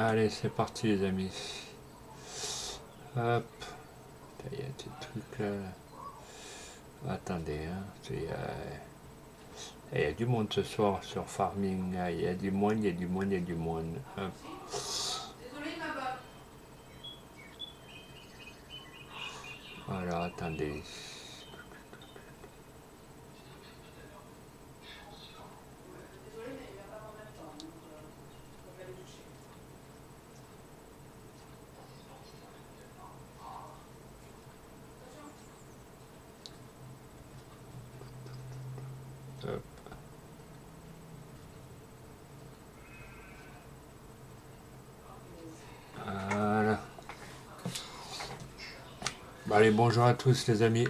Allez, c'est parti les amis. Hop, il y a des trucs là. Attendez, hein. Il y a du monde ce soir sur Farming. Ah, il y a du monde, il y a du monde, il y a du monde. Hop. Voilà, attendez. Hop. Voilà. Bah, allez, bonjour à tous les amis.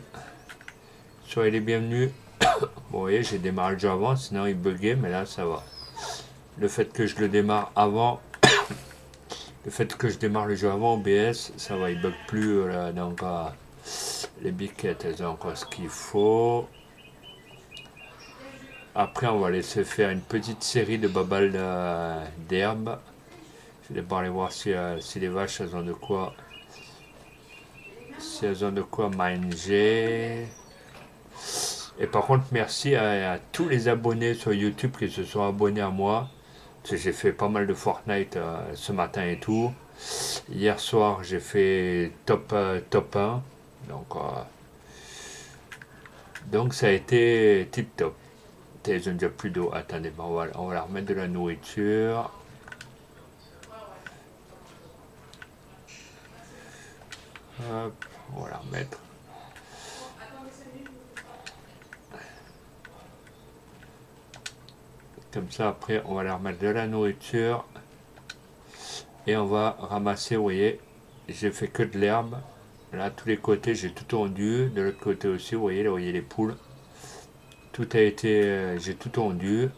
Soyez les bienvenus. Bon, vous voyez, j'ai démarré le jeu avant, sinon il buguait, mais là ça va. Le fait que je le démarre avant, le fait que je démarre le jeu avant OBS, ça va, il bug plus. Là, donc, les biquettes, elles ont encore ce qu'il faut. Après, on va laisser faire une petite série de babales d'herbe. Je vais d'abord aller voir si les vaches elles ont de quoi, si elles ont de quoi manger. Et par contre, merci à tous les abonnés sur YouTube qui se sont abonnés à moi. Parce que j'ai fait pas mal de Fortnite ce matin et tout. Hier soir, j'ai fait top 1. Donc, donc ça a été tip top. Ils ont déjà plus d'eau. Attendez, ben on va leur remettre de la nourriture. Hop, on va la remettre. Comme ça, après, on va leur mettre de la nourriture. Et on va ramasser, vous voyez, j'ai fait que de l'herbe. Là, tous les côtés, j'ai tout tondu. De l'autre côté aussi, vous voyez, là, vous voyez les poules. Tout a été, j'ai tout tondu.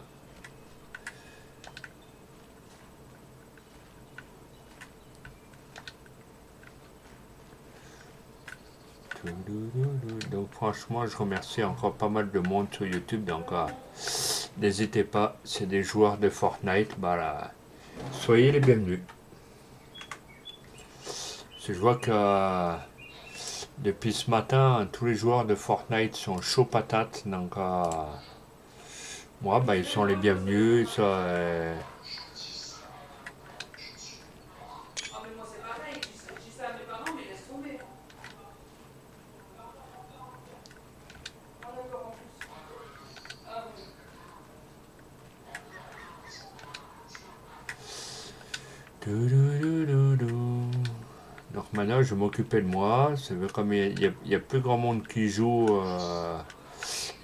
Donc franchement, je remercie encore pas mal de monde sur YouTube. Donc n'hésitez pas, c'est des joueurs de Fortnite. Bah, là, soyez les bienvenus. Parce que je vois que depuis ce matin, tous les joueurs de Fortnite sont chauds patates. Donc moi, bah, ils sont les bienvenus. Donc maintenant, je vais m'occuper de moi. C'est comme il y a plus grand monde qui joue.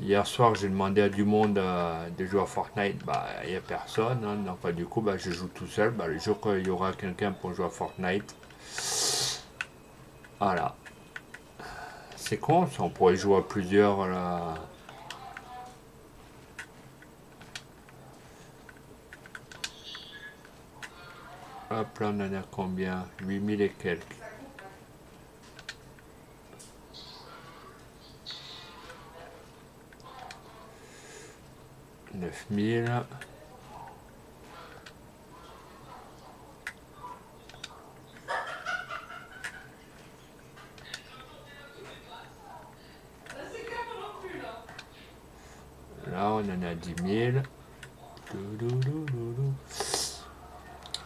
Hier soir, j'ai demandé à du monde de jouer à Fortnite. Bah, il n'y a personne. Hein. Donc, du coup, bah, je joue tout seul. Bah, le jour qu'il y aura quelqu'un pour jouer à Fortnite. Voilà. C'est con, ça, on pourrait jouer à plusieurs. Là. Hop, là, on en a combien? 8000 et quelques. 9000. Là, on en a 10 000.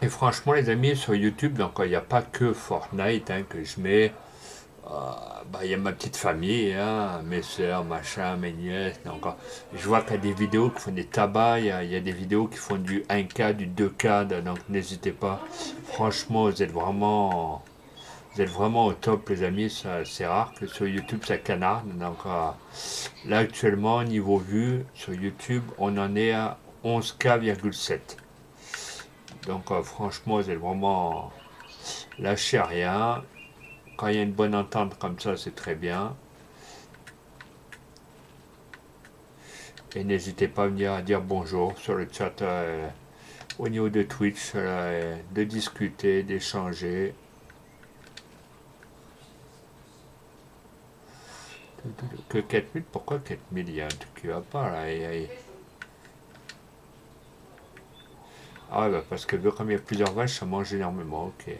Et franchement, les amis, sur YouTube, donc il n'y a pas que Fortnite hein, que je mets. Bah, il y a ma petite famille, hein, mes soeurs, machin, mes nièces. Donc, je vois qu'il y a des vidéos qui font des tabacs, il y a des vidéos qui font du 1K, du 2K, donc n'hésitez pas. Franchement, vous êtes vraiment au top, les amis. C'est rare que sur YouTube ça canarde. Donc, là, actuellement, niveau vue, sur YouTube, on en est à 11K,7. Donc, franchement, vous êtes vraiment lâchez rien. Quand il y a une bonne entente comme ça, c'est très bien. Et n'hésitez pas à venir dire bonjour sur le chat au niveau de Twitch, de discuter, d'échanger. Que 4000, pourquoi 4000? Il y a un truc qui va pas là. Ah ouais, bah parce que vu comme il y a plusieurs vaches, ça mange énormément, ok.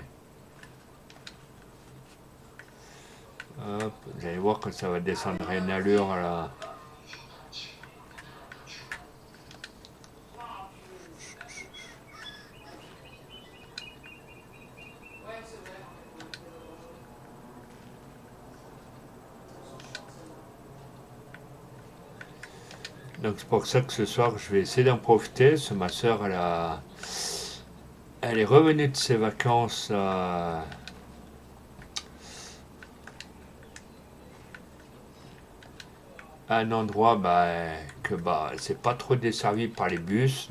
Hop, vous allez voir que ça va descendre à une allure là. Donc c'est pour ça que ce soir je vais essayer d'en profiter. Parce que ma soeur elle est revenue de ses vacances à un endroit que c'est pas trop desservi par les bus.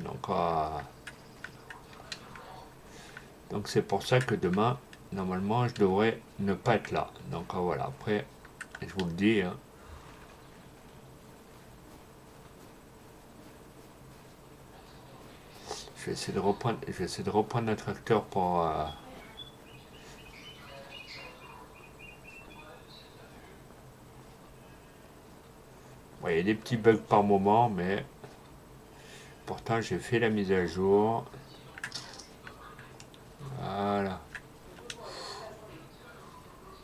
Donc c'est pour ça que demain, normalement, je devrais ne pas être là. Donc voilà, après, je vous le dis, hein. Je vais essayer de reprendre un tracteur pour. Ouais, il y a des petits bugs par moment, mais pourtant j'ai fait la mise à jour. Voilà.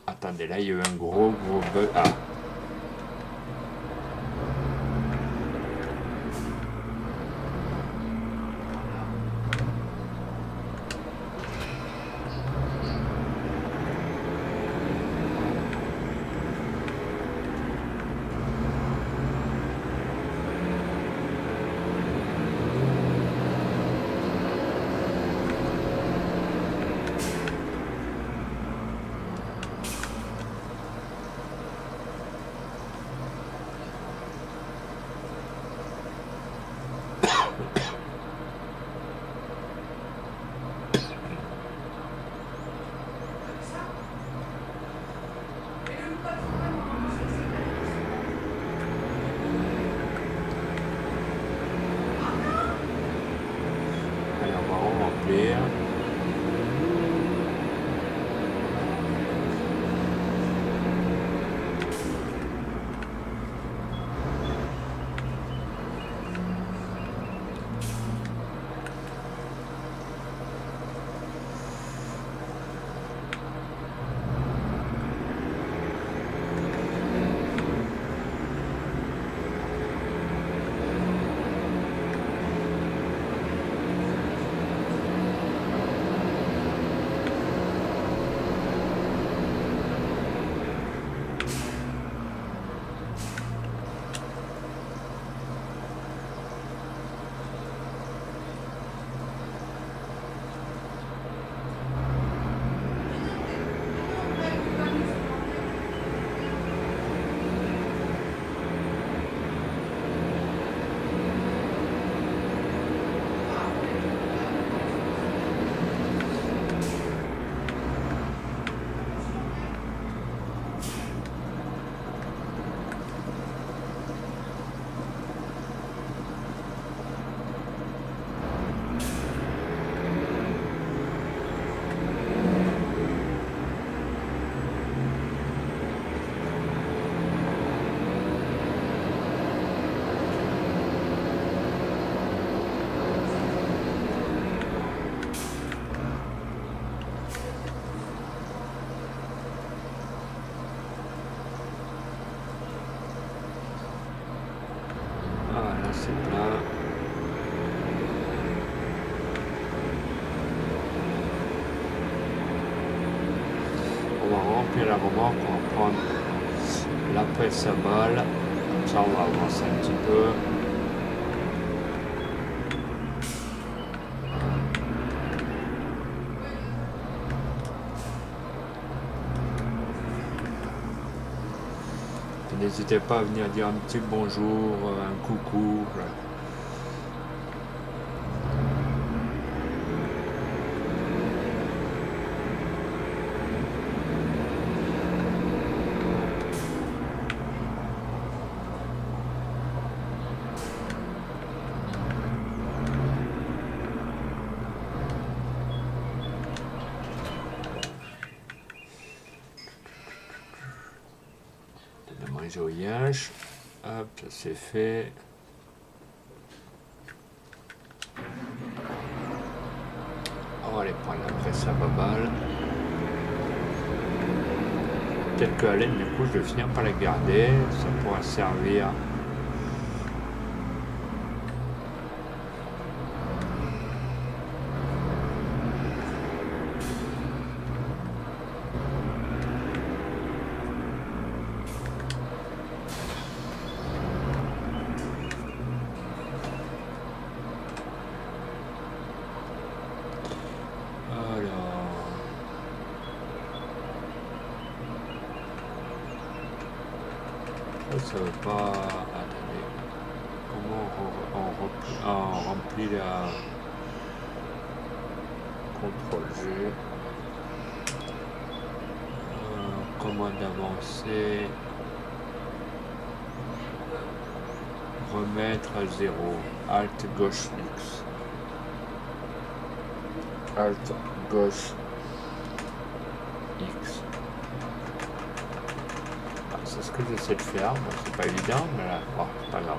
Attendez, là il y a eu un gros bug. Ah, allez, on va remplir. Ah, là c'est plein. On va remplir la remorque, on va prendre la presse à balle. Comme ça, on va avancer un petit peu. N'hésitez pas à venir dire un petit bonjour, un coucou. De manger au yinche. Hop, ça c'est fait. prendre après ça va mal. Peut-être que la laine, du coup, je vais finir par la garder. Ça pourra servir. Ça veut pas. Attendez. Comment on remplit la. CTRL G. Commande avancée. Remettre à 0. Alt gauche X. Alt gauche X. C'est ce que j'essaie de faire. Bon, c'est pas évident, mais là, bon, c'est pas grave.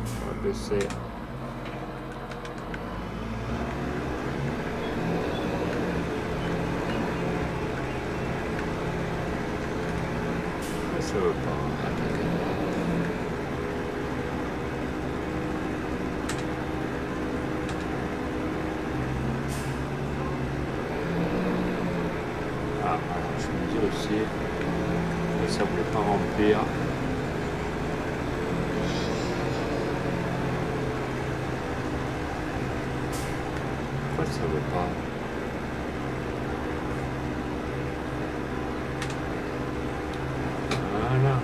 On va baisser. Ça veut pas. Ah, alors je me dis aussi que ça voulait pas remplir. Pourquoi ça veut pas? Voilà.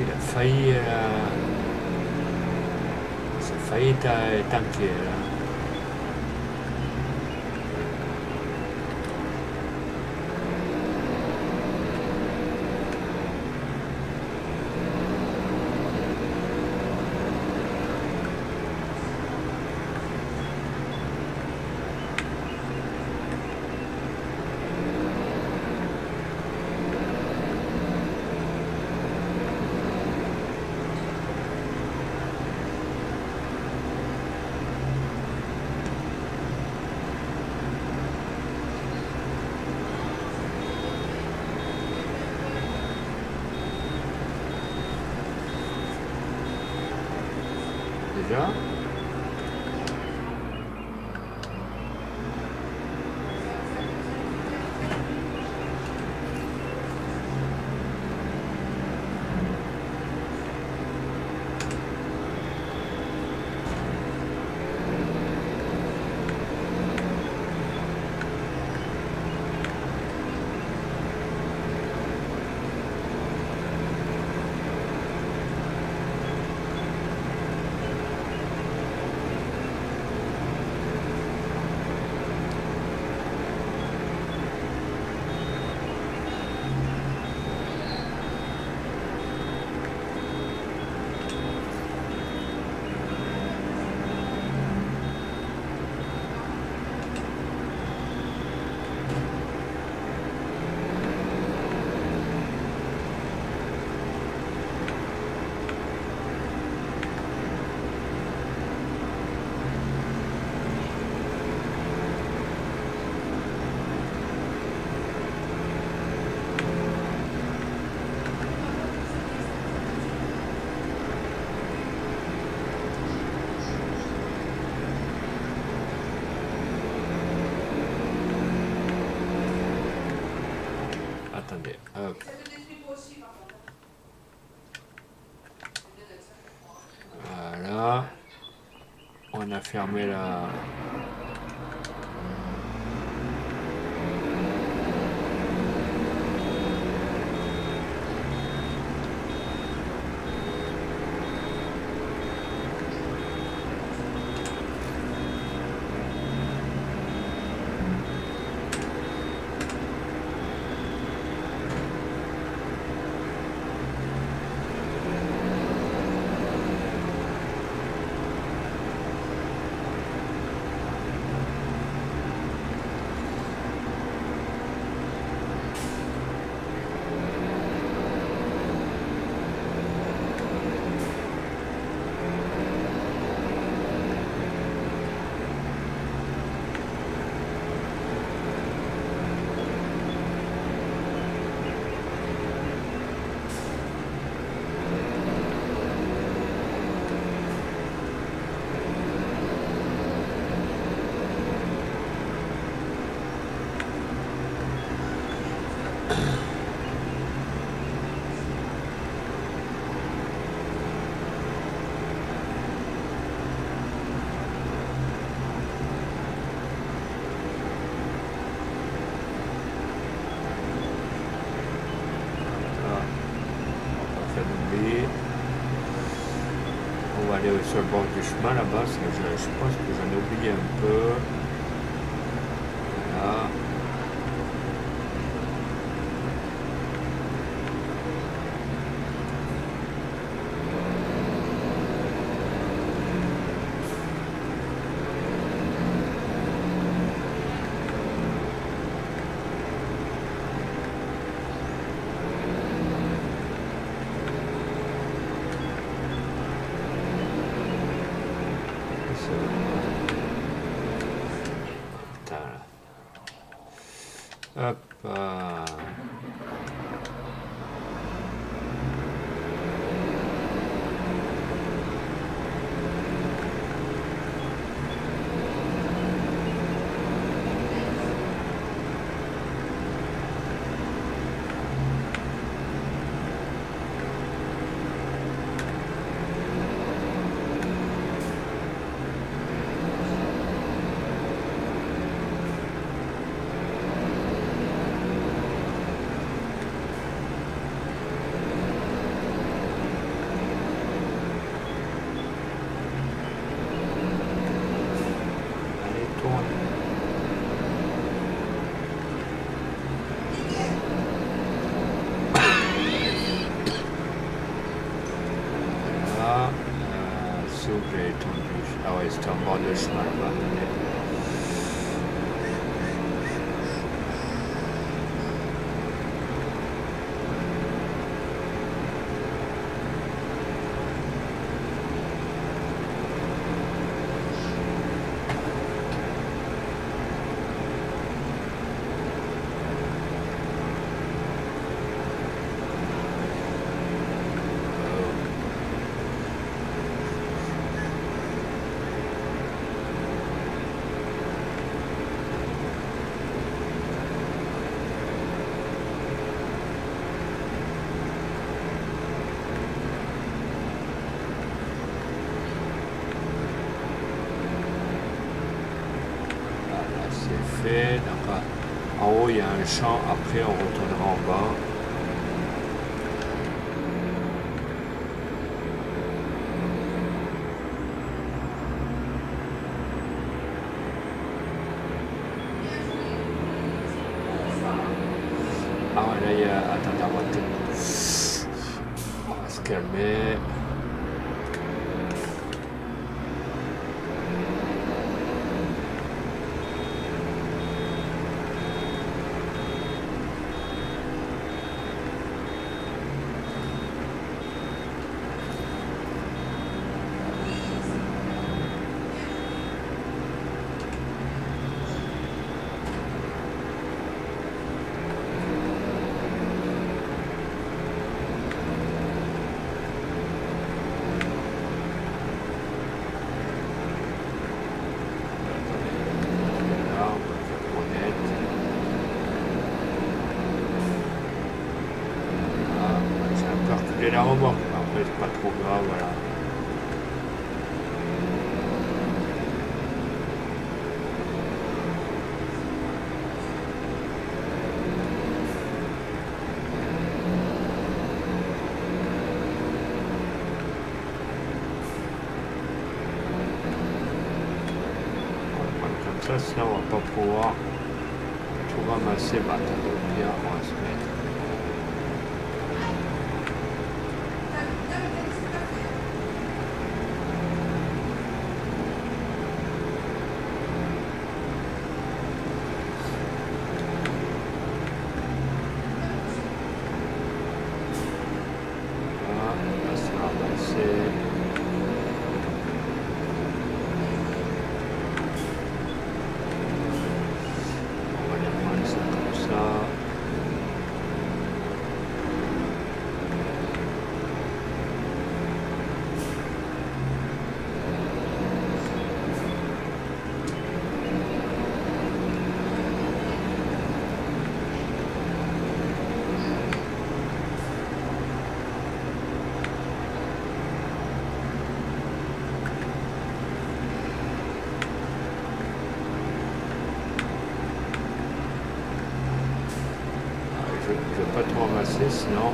Il a failli. Ça a failli tanker là. Déjà. Attendez, hop. Voilà. On a fermé la. aller sur le bord du chemin là-bas, parce que je pense que j'en ai oublié un peu. Voilà. Putain, là. Hop. Allez, tourne. Voilà. C'est où que j'ai tourné? Ah ouais, c'était en bord de chemin là-bas. Attendez. Voilà, c'est fait. Donc, en haut, il y a un champ. Après, on retournera en bas. Ah ouais, là, il y a... Attends, on va se calmer. Là, on va faire honnête. Ah, j'ai un peu reculé la remorque. Après, c'est pas trop grave, voilà. On va prendre comme ça, sinon on va pas pouvoir tout ramasser. Bah, attendez, au pire, on va se mettre. Voilà, là, c'est ramassé. On va les prendre ça comme ça. Je ne vais pas tout ramasser, sinon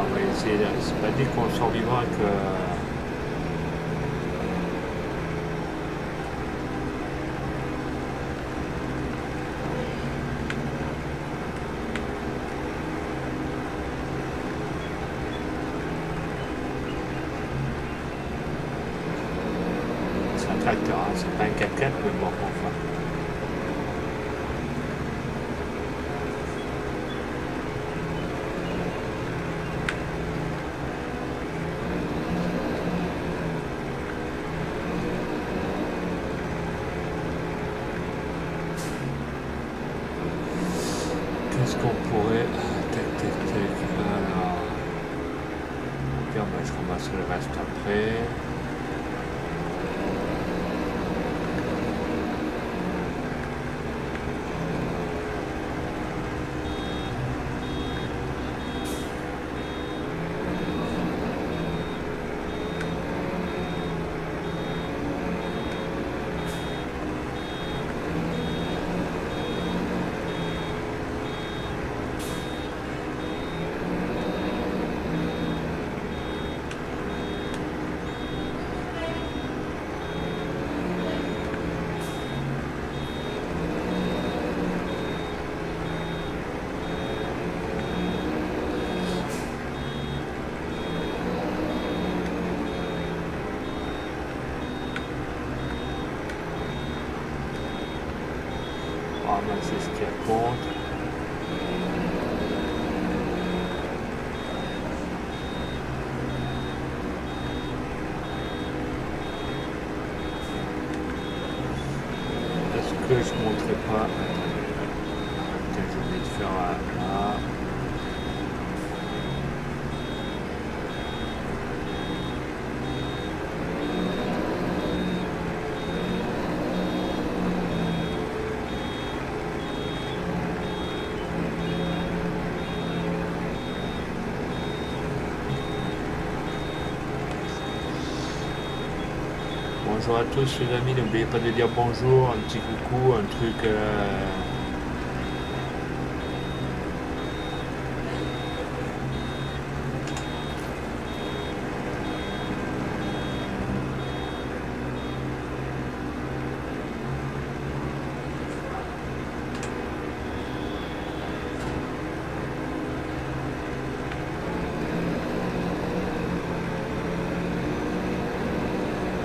on va essayer. C'est pas dit qu'on sort vivant avec. C'est un tracteur, hein, c'est pas un 4x4, mais bon, enfin. Qu'est-ce qu'on pourrait. Tac, tac, tac. Alors. Bien, bah, je ramasserai le reste après. C'est ce qui compte. Est-ce que je ne montrerai pas? Peut-être j'ai oublié de faire là. Bonjour à tous les amis, n'oubliez pas de dire bonjour, un petit coucou, un truc.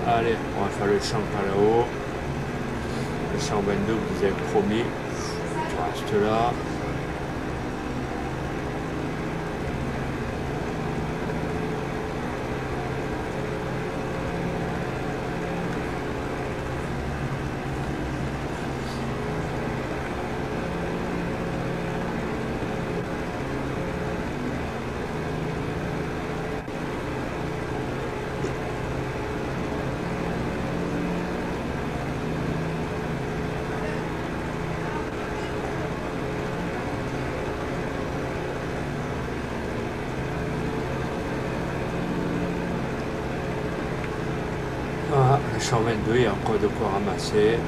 Allez, on va faire le champ par là-haut. Le champ 22 que vous avez promis. Tu restes là. Voilà, le champ 22, il y a encore de quoi ramasser.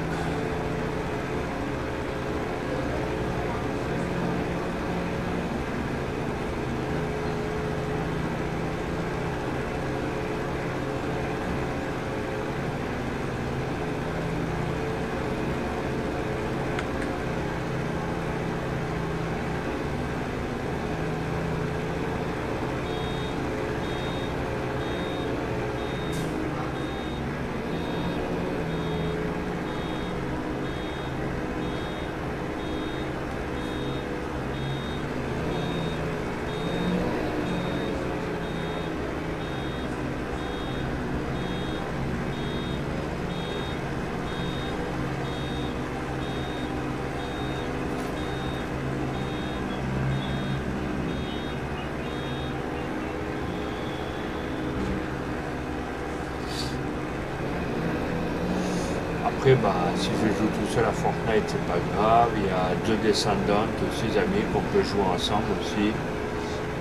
Après, bah, si je joue tout seul à Fortnite, c'est pas grave. Il y a deux descendantes aussi, amis, qu'on peut jouer ensemble aussi.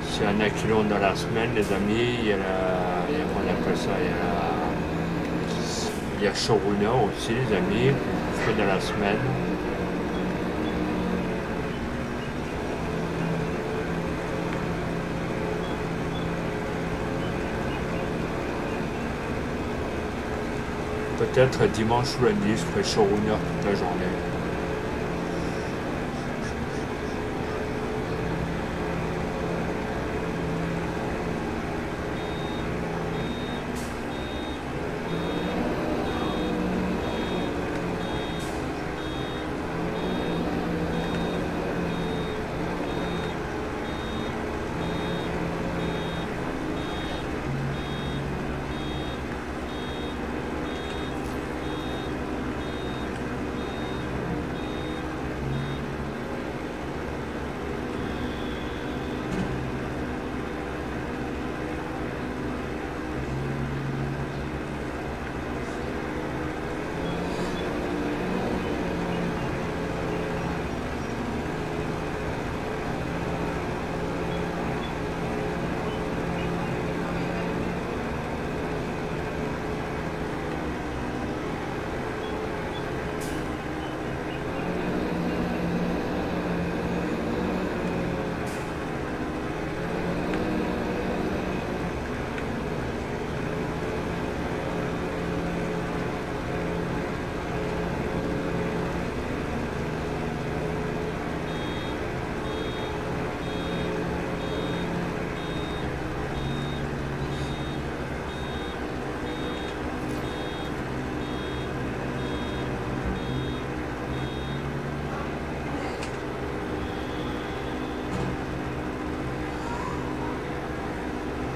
S'il y en a qui l'ont dans la semaine, les amis, il y a comment on appelle ça, il y a Showrunner aussi, les amis, qu'on fait dans la semaine. peut-être dimanche ou lundi, je ferai showrunner toute la journée.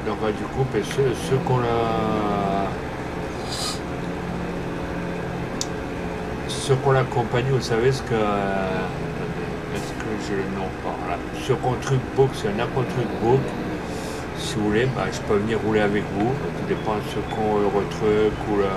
Donc du coup, ceux qu'on a... Ceux qu'on l'accompagne, vous savez ce que... Est-ce que j'ai le nom par là? Ceux qu'on truckbook, c'est un truckbook. Si vous voulez, bah, je peux venir rouler avec vous. Tout dépend de ceux qu'on Eurotruck ou la...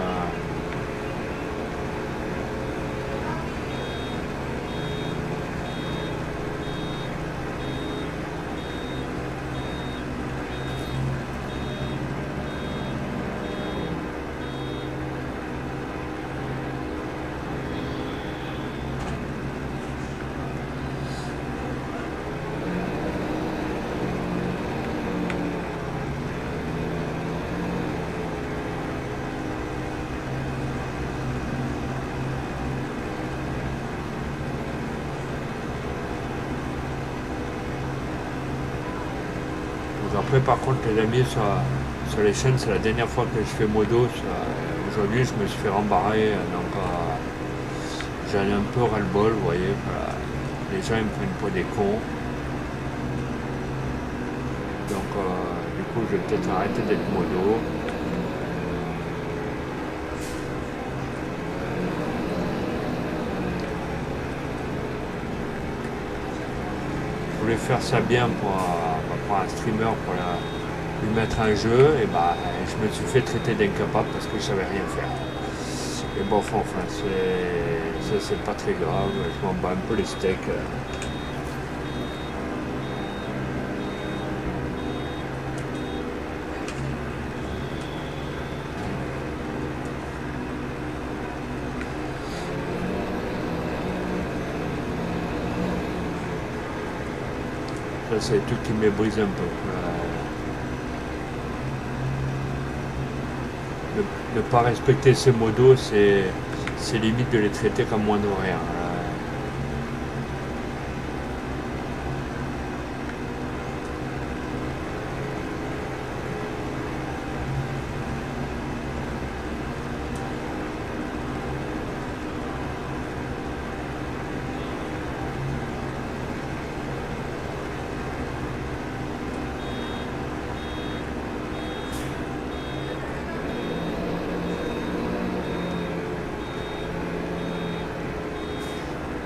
Après, par contre, les amis, sur les chaînes, c'est la dernière fois que je fais modo. Aujourd'hui, je me suis fait rembarrer, donc j'en ai un peu ras-le-bol, vous voyez. Voilà. Les gens, ils me prennent pour des cons. Donc, du coup, je vais peut-être arrêter d'être modo. Je voulais faire ça bien pour un streamer, pour lui mettre un jeu, et bah je me suis fait traiter d'incapable parce que je savais rien faire. Et bon, enfin, ça c'est pas très grave, je m'en bats un peu les steaks. Ça c'est tout qui me brise un peu. Ne pas respecter ces modos, c'est limite de les traiter comme moins de rien.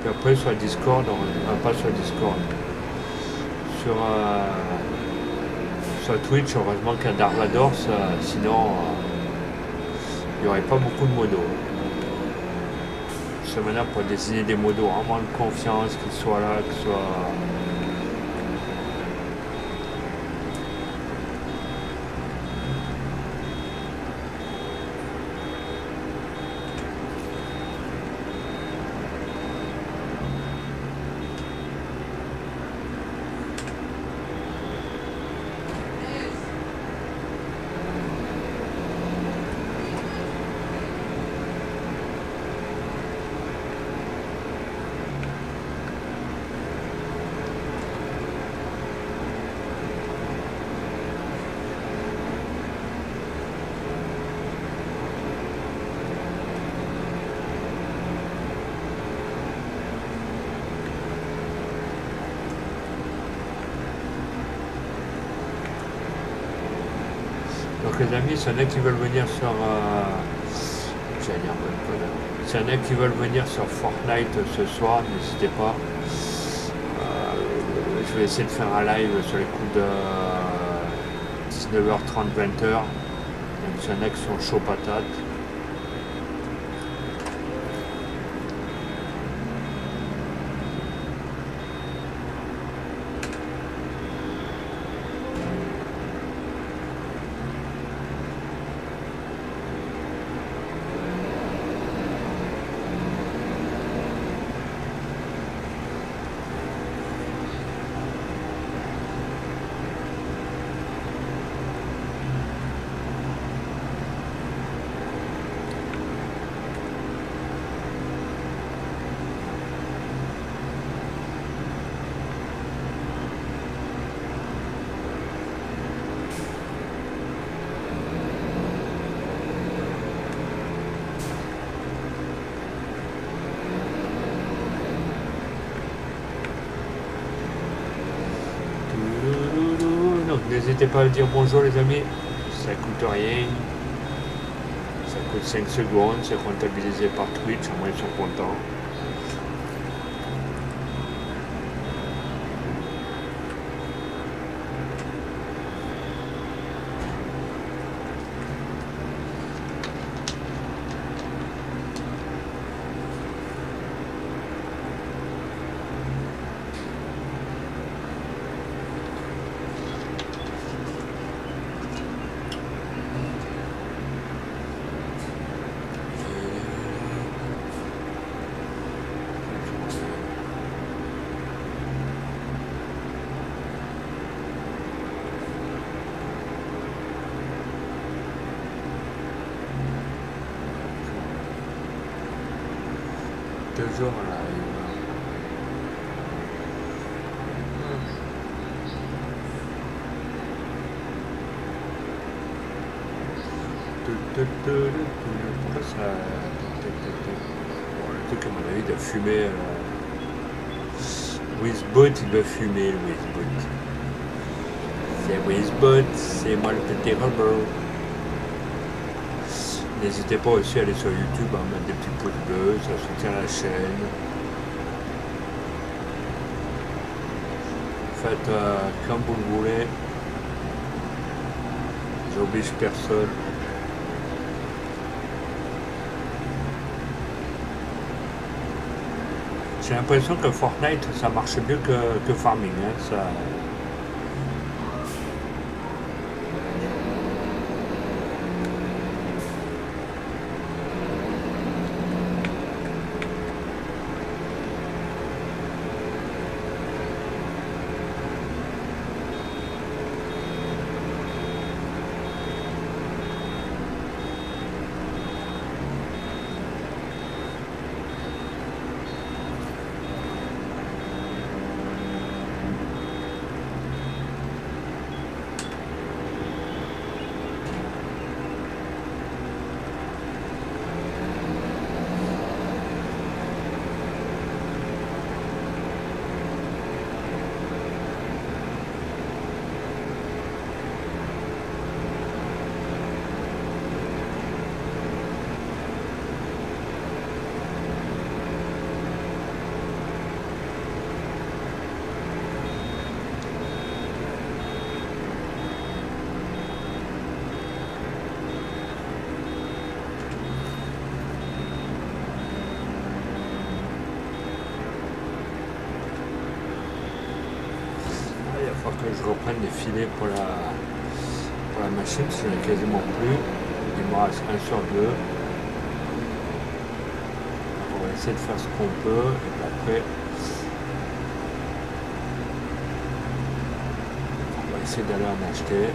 Puis après sur Discord, pas sur Discord, sur Twitch, heureusement qu'il y a Darvador, sinon il n'y aurait pas beaucoup de modos. C'est maintenant pour désigner des modos vraiment de confiance, qu'ils soient là, qu'ils soient... Donc les amis, s'il y en a qui veulent venir sur... j'allais dire bonne code. S'il y en a qui veulent venir sur Fortnite ce soir, n'hésitez pas. Je vais essayer de faire un live sur les coups de 19h30, 20h. Donc s'il y en a qui sont chauds patates. Donc n'hésitez pas à dire bonjour les amis, ça coûte rien, ça coûte 5 secondes, c'est comptabilisé par Twitch, au moins ils sont contents. Toujours en live. Pourquoi ça... Bon, le truc à mon avis doit fumer. Wizbot il doit fumer le Wizbot. C'est Wizbot, c'est moi le petit robot. N'hésitez pas aussi à aller sur YouTube, à mettre des petits pouces bleus, ça soutient la chaîne. Faites comme vous le voulez. J'oblige personne. J'ai l'impression que Fortnite ça marche mieux que Farming. Hein, ça... Que je reprenne les filets pour la machine, parce qu'il n'y en a quasiment plus. Il me reste un sur deux. On va essayer de faire ce qu'on peut et puis après on va essayer d'aller en acheter.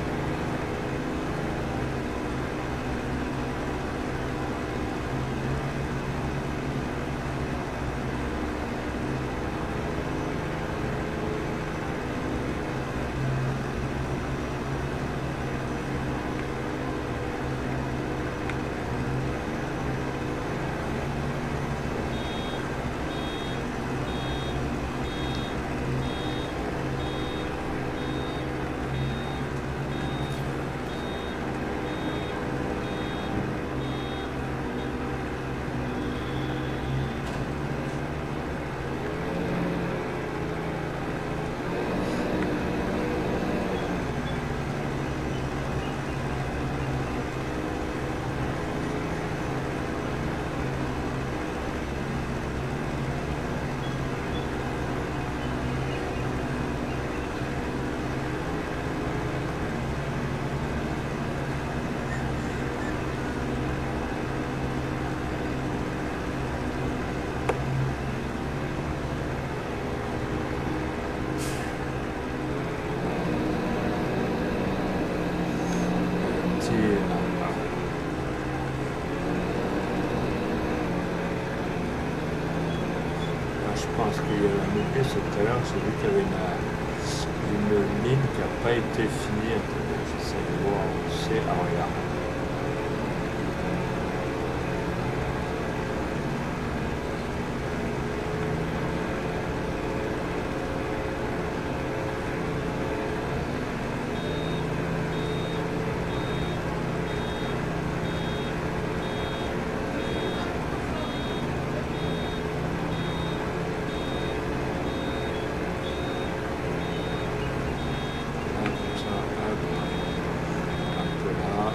qu'il y avait un autre tout à l'heure, j'ai vu qu'il y avait une mine qui n'a pas été finie. Attendez, j'essaie de voir où c'est. Ah, regarde. Comme ça, hop, un peu là.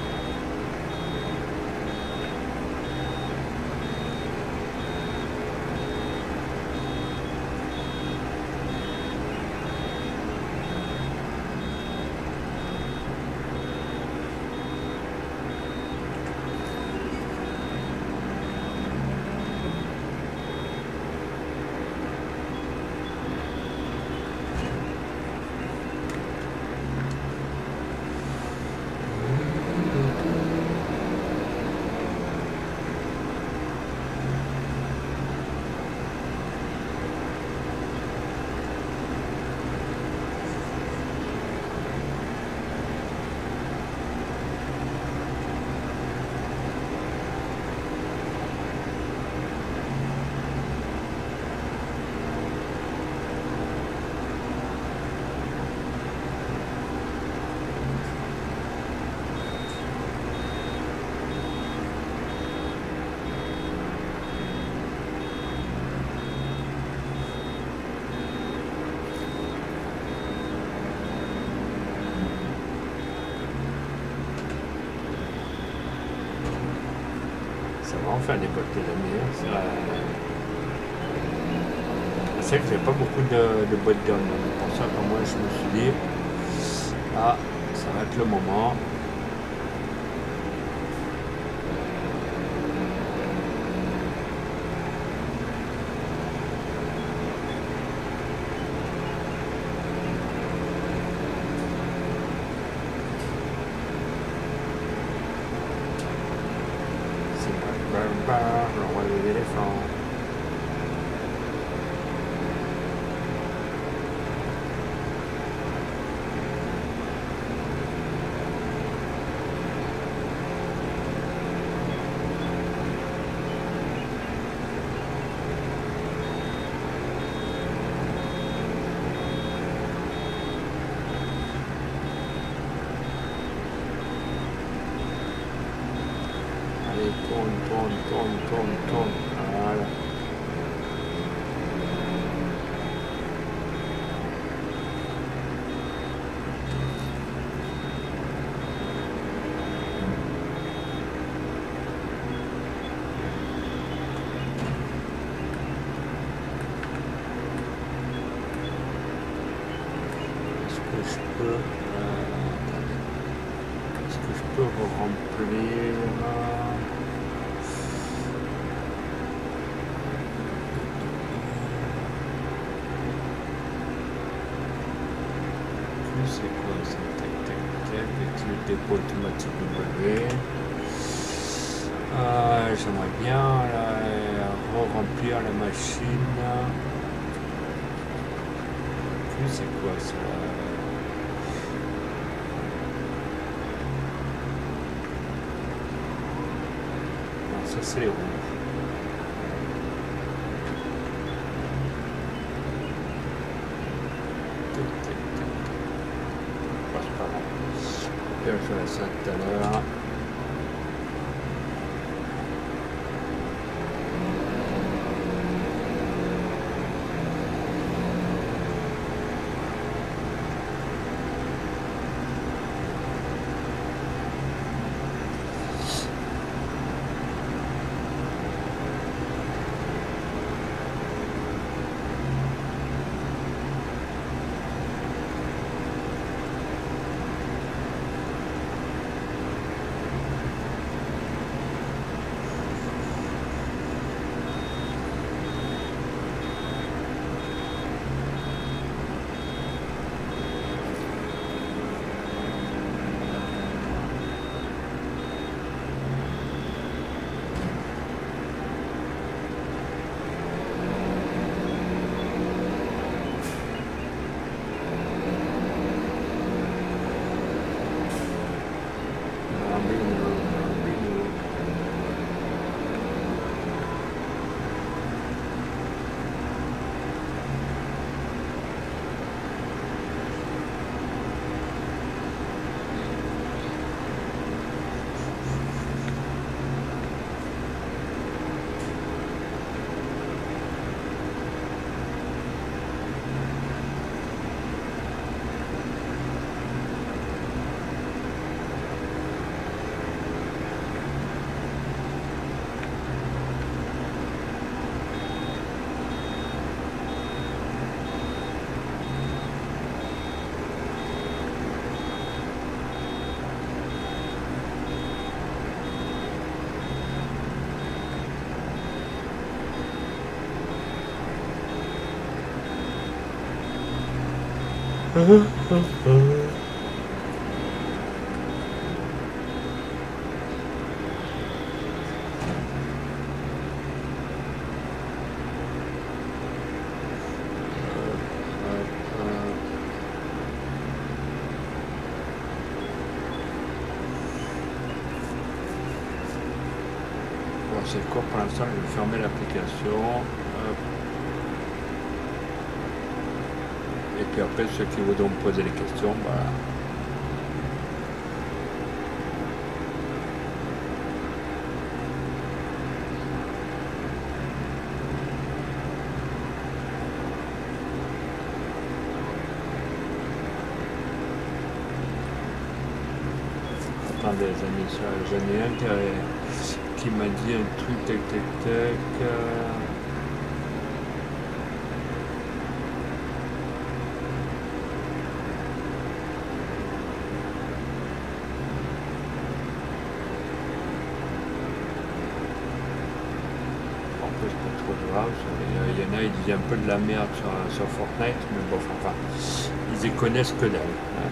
Ça va enfin des bottes, les amis. Hein. C'est vrai que j'ai pas beaucoup de boîtes d'hommes. C'est pour ça que moi je me suis dit, ah, ça va être le moment. C'est le roi des éléphants. Allez, tourne. Voilà. Est-ce que je peux... attendez. Est-ce que je peux remplir... C'est quoi ça? Tac. Utilise dépôt automatique W. J'aimerais bien re-remplir la machine. C'est quoi ça? Non, ça c'est les roues. C'est pas grave. Je ferai ça tout à l'heure. Bon, c'est quoi pour l'instant? Je vais fermer l'application. Et puis après, ceux qui voudront me poser des questions, voilà. Attendez, les amis, j'en ai un qui m'a dit un truc, tac, tac, tac. En plus, pas trop grave. Il y en a, ils disent un peu de la merde sur Fortnite, mais bon, enfin, ils y connaissent que dalle. Hein.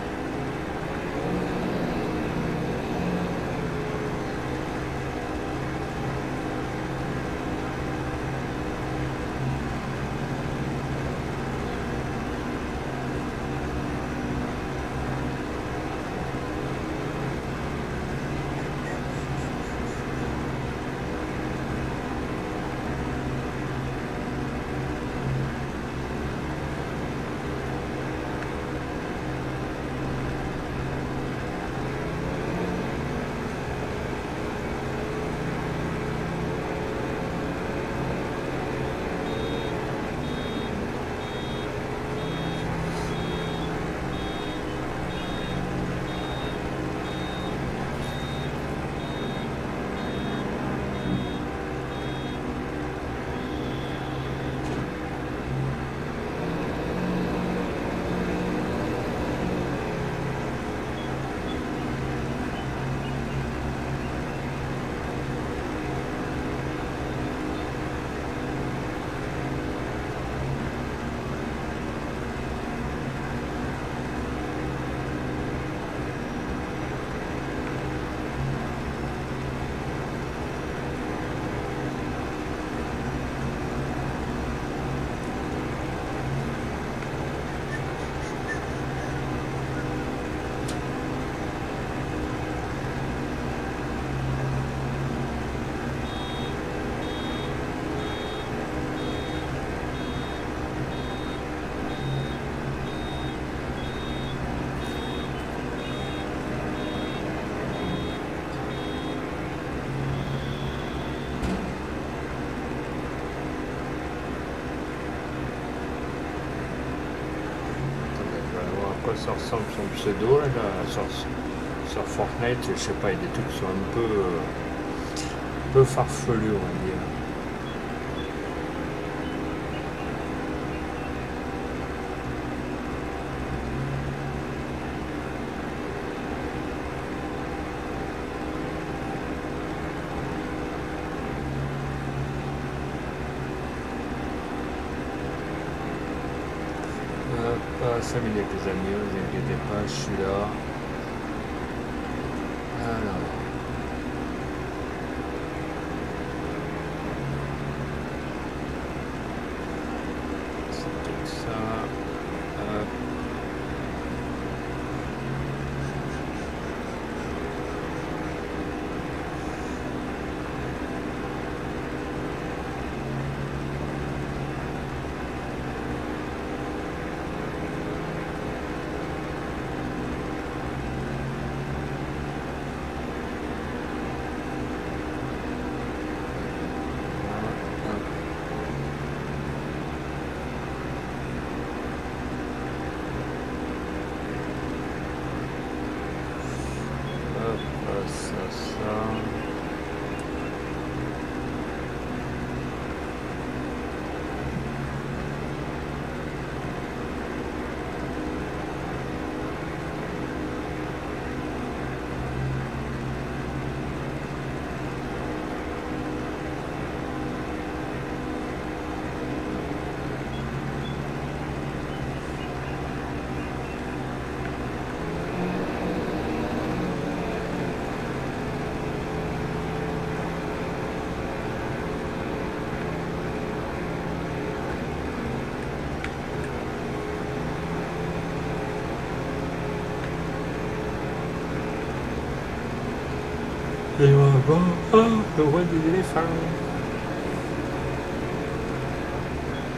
Quoi ça ressemble son pseudo là, sur Fortnite, je sais pas, il y a des trucs qui sont un peu farfelus, on va dire. Pas 5 minutes les amis, ne vous inquiétez pas, je suis là. Alors, c'est peut-être ça. Hop. Ça. Et on va voir, le roi des éléphants.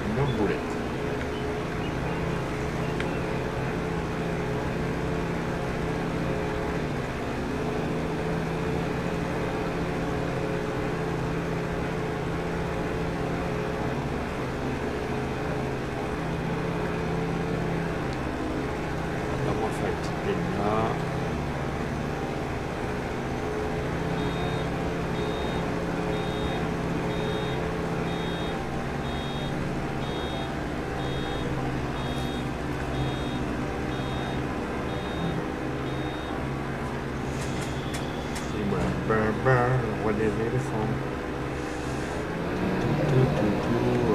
Une boulette. La roi fatiguée là. Et voilà, le roi des éléphants. Tout.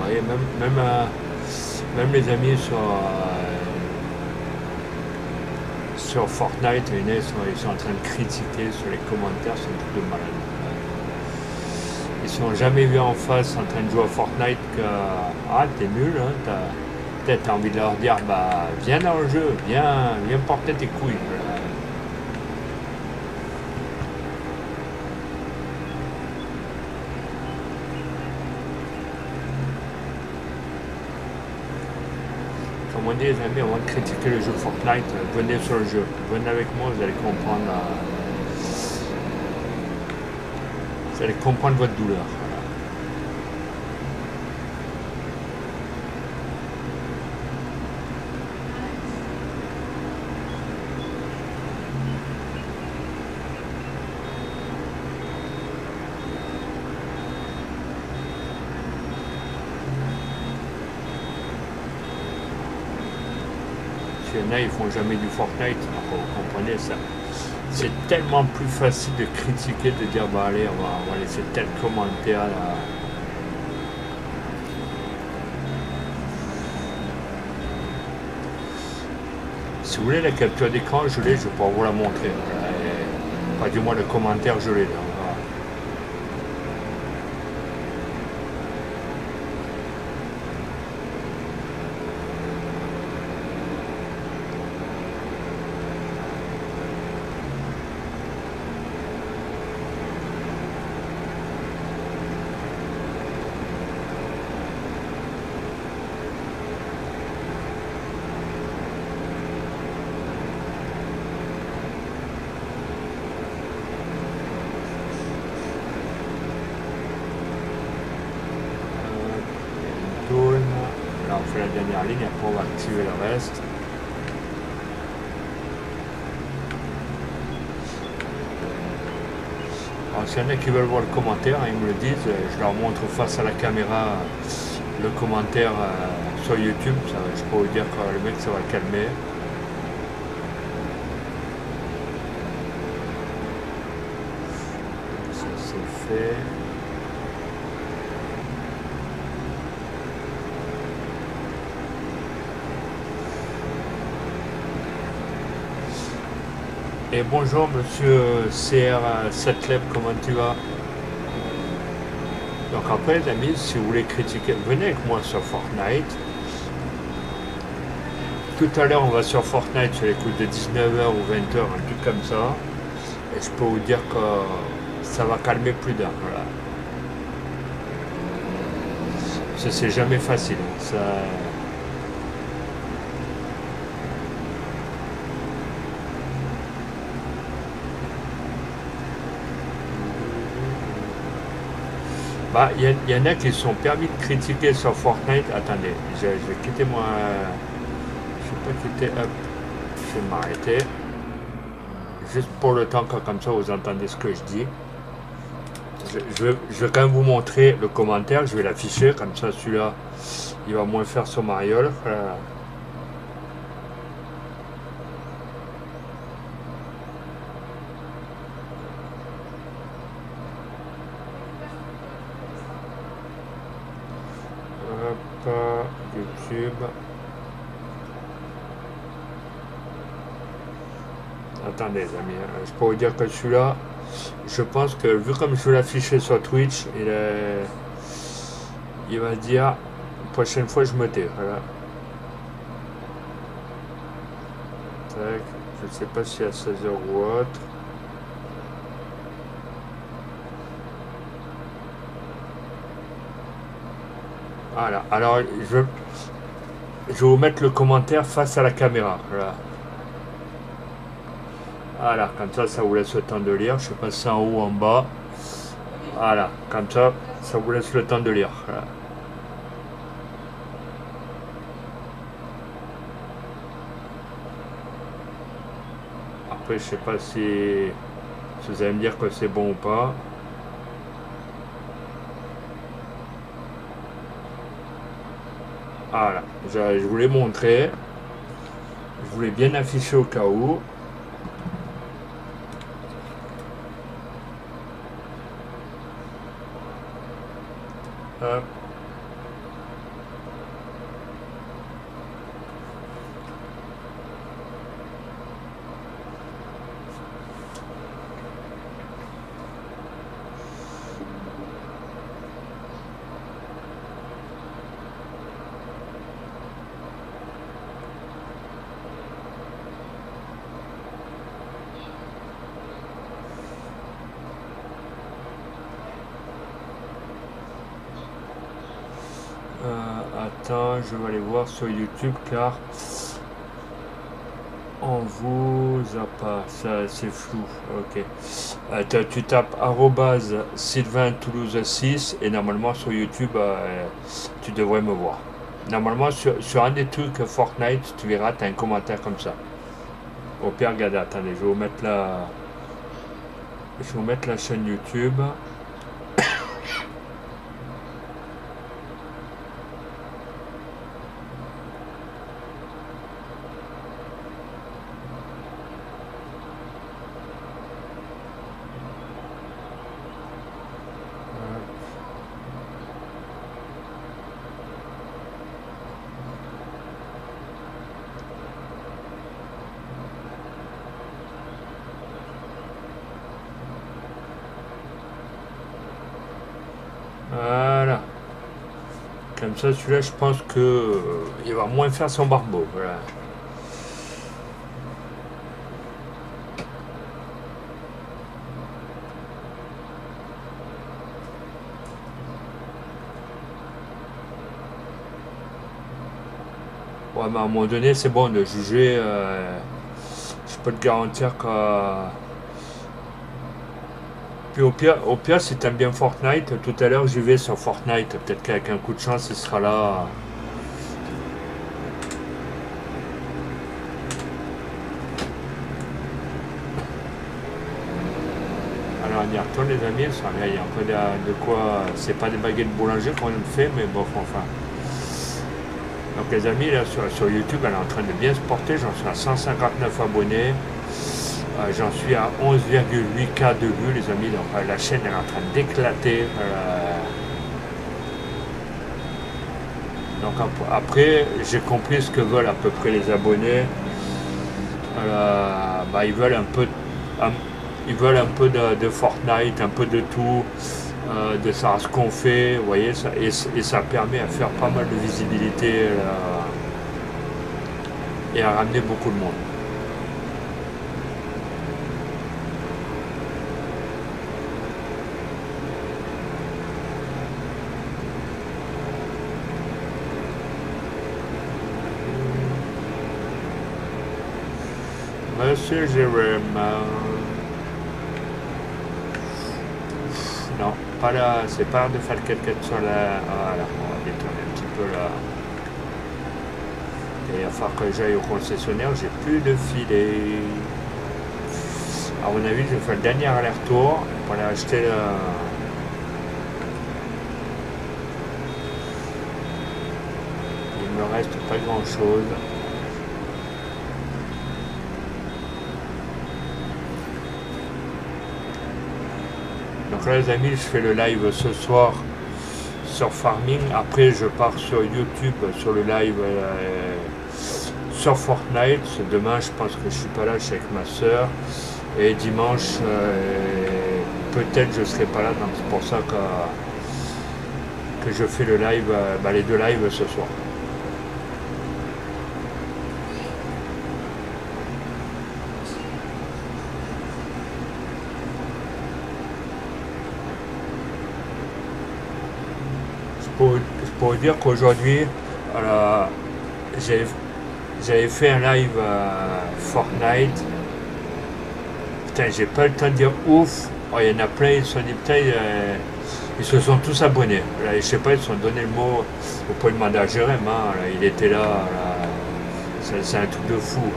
Ouais, même les amis sur Fortnite, ils sont en train de critiquer sur les commentaires, c'est un truc de malade. Ils sont jamais vus en face en train de jouer à Fortnite que ah t'es nul, hein, t'as peut-être envie de leur dire bah viens dans le jeu, viens porter tes couilles. Comme on dit les amis, avant de critiquer le jeu Fortnite, venez sur le jeu, venez avec moi, vous allez comprendre votre douleur. Il y en a, ils font jamais du Fortnite, vous comprenez ça. C'est tellement plus facile de critiquer, de dire bah allez, on va laisser tel commentaire là. Si vous voulez la capture d'écran, je l'ai, je vais pouvoir vous la montrer. Pas du moins le commentaire, je l'ai là. Voilà. Tourne. Là, on fait la dernière ligne, après on va activer le reste. Alors, s'il y en a qui veulent voir le commentaire, ils me le disent, je leur montre face à la caméra le commentaire sur YouTube. Je peux vous dire que le mec, ça va le calmer. Ça, c'est fait. Et bonjour monsieur CR7leb, comment tu vas? Donc après les amis, si vous voulez critiquer, venez avec moi sur Fortnite. Tout à l'heure on va sur Fortnite sur les coups de 19h ou 20h, un truc comme ça. Et je peux vous dire que ça va calmer plus d'un. Voilà. Ça c'est jamais facile. Ça... Bah, il y en a qui se sont permis de critiquer sur Fortnite. Attendez, je vais quitter moi. Je vais pas quitter. Hop, je vais m'arrêter. Juste pour le temps, comme ça vous entendez ce que je dis. Je vais quand même vous montrer le commentaire. Je vais l'afficher, comme ça celui-là, il va moins faire sur Mariole. Hop, YouTube. Attendez les amis, je peux vous dire que celui-là, je pense que vu comme je vais l'afficher sur Twitch, il va dire prochaine fois je me tais. Voilà. Tac, je sais pas si à 16h ou autre. Voilà. Alors, je vais vous mettre le commentaire face à la caméra. Voilà. Voilà, comme ça vous laisse le temps de lire. Je sais pas si c'est en haut ou en bas. Voilà, comme ça vous laisse le temps de lire. Voilà. Après, je sais pas si vous allez me dire que c'est bon ou pas. Voilà, je vous l'ai montré. Je voulais bien afficher au cas où. Hop. Attends, je vais aller voir sur YouTube car on vous a pas, ça c'est flou, ok. Tu tapes Sylvain Toulouse 6 et normalement sur YouTube tu devrais me voir. Normalement sur un des trucs Fortnite tu verras, tu as un commentaire comme ça. Au pire, regardez, attendez, je vais vous mettre la chaîne YouTube. Voilà. Comme ça, celui-là, je pense que il va moins faire son barbeau. Voilà. Ouais, mais à un moment donné, c'est bon de juger. Je peux te garantir que. Puis au pire, si t'aimes bien Fortnite, tout à l'heure j'y vais sur Fortnite. Peut-être qu'avec un coup de chance, il sera là. Alors on y retourne les amis, il y a un peu de quoi. C'est pas des baguettes boulanger qu'on fait, mais bon, enfin. Donc les amis, là sur YouTube, elle est en train de bien se porter. J'en suis à 159 abonnés. J'en suis à 11,8K de vues, les amis. Donc la chaîne elle est en train d'éclater. Donc après, j'ai compris ce que veulent à peu près les abonnés. Ils veulent un peu de Fortnite, un peu de tout, de savoir ce qu'on fait, vous voyez, et ça permet à faire pas mal de visibilité et à ramener beaucoup de monde. Monsieur Jérôme, non, pas là, c'est pas de faire quelqu'un sur la. Voilà, on va détourner un petit peu là. Et il va falloir que j'aille au concessionnaire, j'ai plus de filet. À mon avis, je vais faire le dernier aller-retour pour aller acheter le. Il me reste pas grand chose. Donc là les amis, je fais le live ce soir sur Farming. Après je pars sur YouTube sur le live sur Fortnite. Demain je pense que je suis pas là, je suis avec ma soeur. Et dimanche peut-être je serai pas là, donc c'est pour ça que je fais le live, les deux lives ce soir. Je pour vous dire qu'aujourd'hui, euh, j'ai- j'avais fait un live Fortnite. Putain, j'ai pas le temps de dire ouf. Oh, il y en a plein, ils se sont dit putain, ils se sont tous abonnés. Là, je sais pas, ils se sont donné le mot. Vous pouvez demander à Jérém, hein, là, il était là. Là. C'est un truc de fou.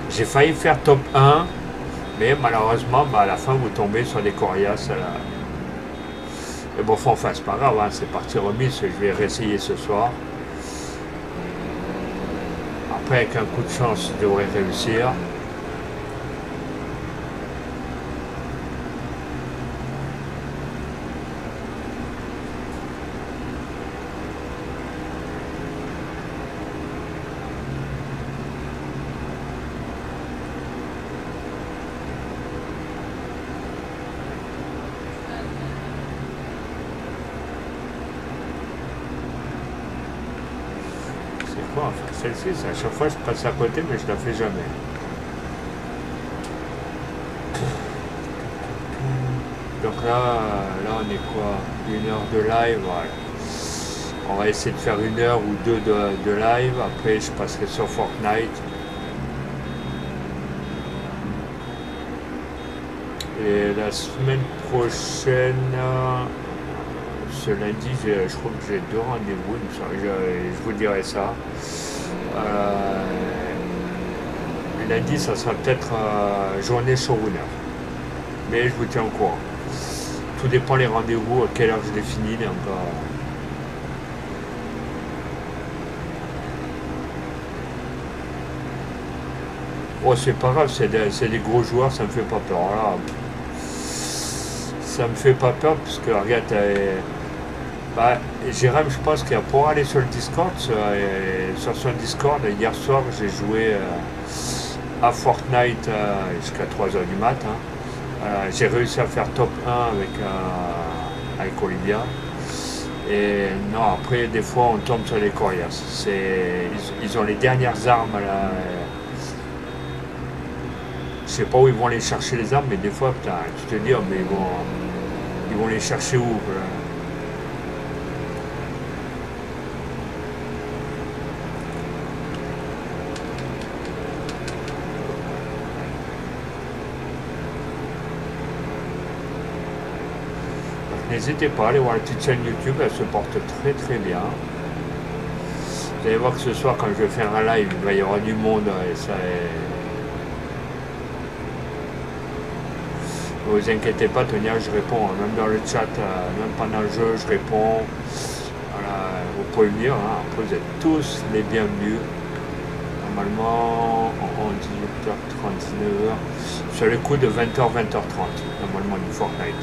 J'ai failli faire top 1, mais malheureusement, bah, à la fin, vous tombez sur des coriaces. Là. Mais bon, enfin, c'est pas grave, hein, c'est parti remise. Je vais réessayer ce soir. Après, avec un coup de chance, je devrais réussir. C'est quoi, enfin, celle-ci, à chaque fois, je passe à côté, mais je la fais jamais. Donc là, on est quoi? 1 heure de live, voilà. On va essayer de faire 1 heure ou deux de live. Après, je passerai sur Fortnite. Et la semaine prochaine, ce lundi, je crois que j'ai 2 rendez-vous. Je vous dirai ça. Euh, Lundi, ça sera peut-être journée showrunner. Mais je vous tiens au courant. Tout dépend les rendez-vous, à quelle heure je les finis. Donc, oh, c'est pas grave, c'est des gros joueurs, ça me fait pas peur. Là, ça me fait pas peur parce que regarde, bah, Jérém, je pense qu'il a pour aller sur le Discord, sur son Discord, hier soir, j'ai joué à Fortnite jusqu'à 3 heures du matin. J'ai réussi à faire top 1 avec Olivia. Et non, après, des fois, on tombe sur les coriaces. Ils ont les dernières armes là. Je sais pas où ils vont aller chercher les armes, mais des fois, putain, tu te dis, oh, mais ils vont les chercher où voilà. N'hésitez pas à aller voir la petite chaîne YouTube, elle se porte très très bien. Vous allez voir que ce soir, quand je vais faire un live, il va y avoir du monde et ça. Ne vous inquiétez pas, Tonia, je réponds, hein. Même dans le chat, même pendant le jeu, je réponds. Voilà, vous pouvez venir, hein. Après, vous êtes tous les bienvenus. Normalement, on 18h30, 19h, sur le coup de 20h, 20h30, normalement du Fortnite.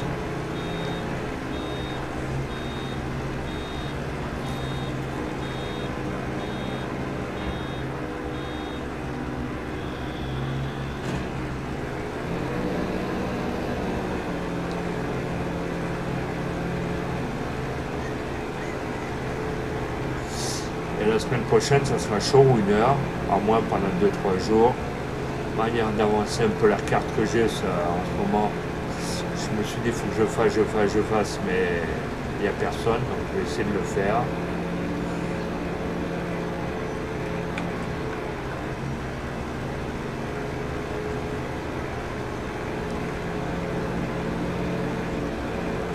Et la semaine prochaine, ça sera showrunner, à moins pendant 2-3 jours. Manière d'avancer un peu la carte que j'ai en ce moment. Je me suis dit, il faut que je fasse, mais il n'y a personne, donc je vais essayer de le faire.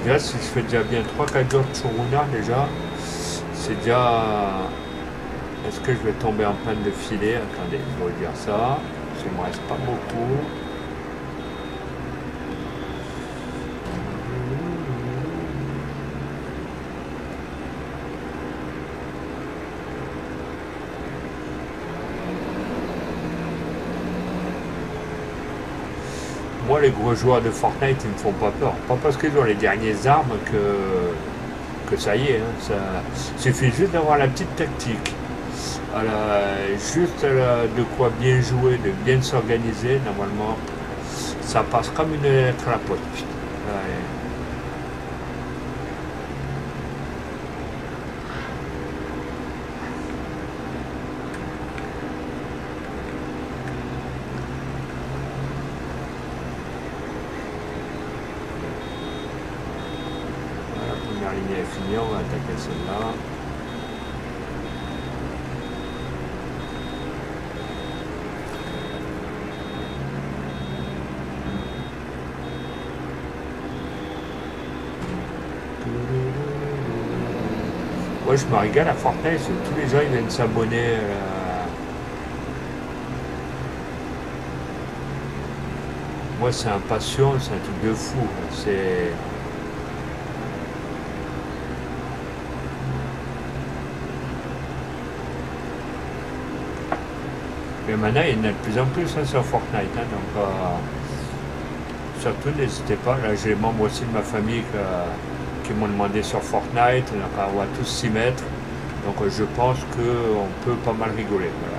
Déjà, si je fais déjà bien 3-4 jours de showrunner, déjà, c'est déjà. Est-ce que je vais tomber en panne de filet? Attendez, je vais vous dire ça. Parce qu'il ne me reste pas beaucoup. Moi, les gros joueurs de Fortnite, ils me font pas peur. Pas parce qu'ils ont les dernières armes que ça y est. Hein, ça suffit juste d'avoir la petite tactique. Juste de quoi bien jouer, de bien s'organiser. Normalement, ça passe comme une lettre à la poste. Ouais. amis, on va attaquer celle-là. Moi je me régale à Fortnite, tous les gens ils viennent s'abonner. Moi c'est un passion, c'est un truc de fou. C'est. Mais maintenant il y en a de plus en plus hein, sur Fortnite. Hein, donc surtout n'hésitez pas. Là j'ai les membres aussi de ma famille qui m'ont demandé sur Fortnite. Donc on va tous s'y mettre. Donc je pense qu'on peut pas mal rigoler. Voilà.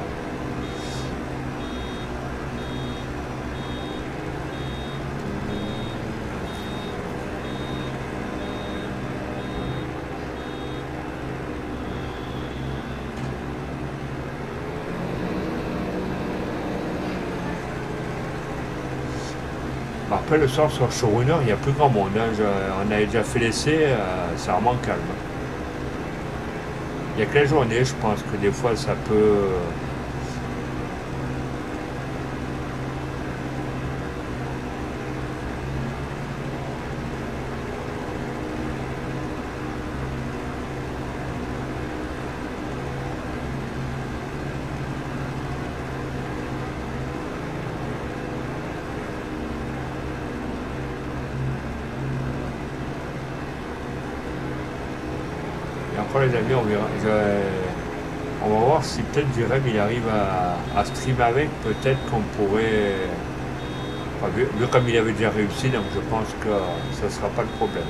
Après le soir sur Showrunner, il n'y a plus grand monde. Hein. On avait déjà fait l'essai, c'est vraiment calme. Il n'y a que la journée, je pense que des fois ça peut. Et encore les amis, on verra. On va voir si peut-être Jérém il arrive à streamer avec. Peut-être qu'on pourrait. Enfin, vu comme il avait déjà réussi, donc je pense que ça ne sera pas le problème.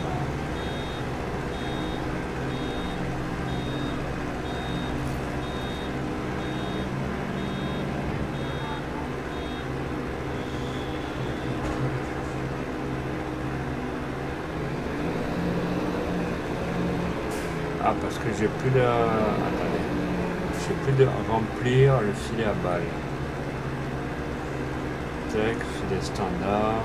Ah, parce que j'ai plus de. Attendez. J'ai plus de remplir le filet à balles. Tac, filet standard.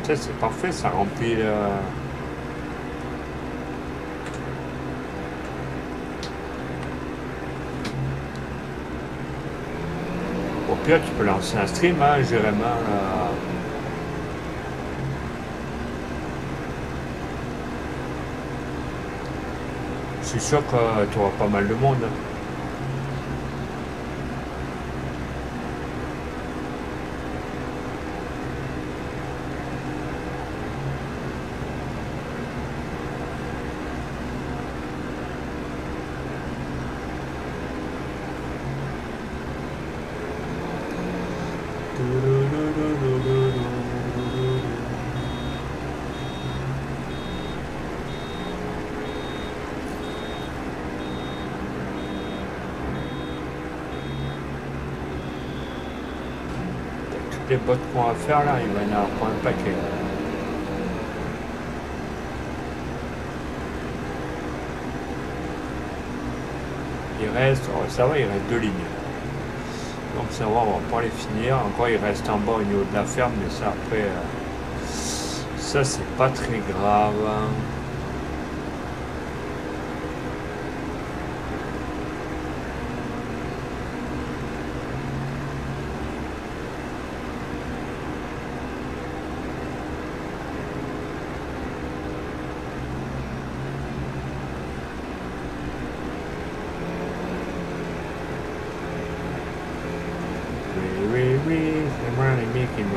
Tu sais, c'est parfait, ça remplit. Au pire, tu peux lancer un stream, hein, Jérémy. Je suis sûr que tu auras pas mal de monde. Toutes les bottes qu'on va faire là, il va y en avoir pour un paquet. Il reste, oh, ça va, il reste 2 lignes. Donc ça va, on va pas les finir. Encore il reste en bas au niveau de la ferme, mais ça après, ça c'est pas très grave. Oui, c'est moi l'ennemi qui me.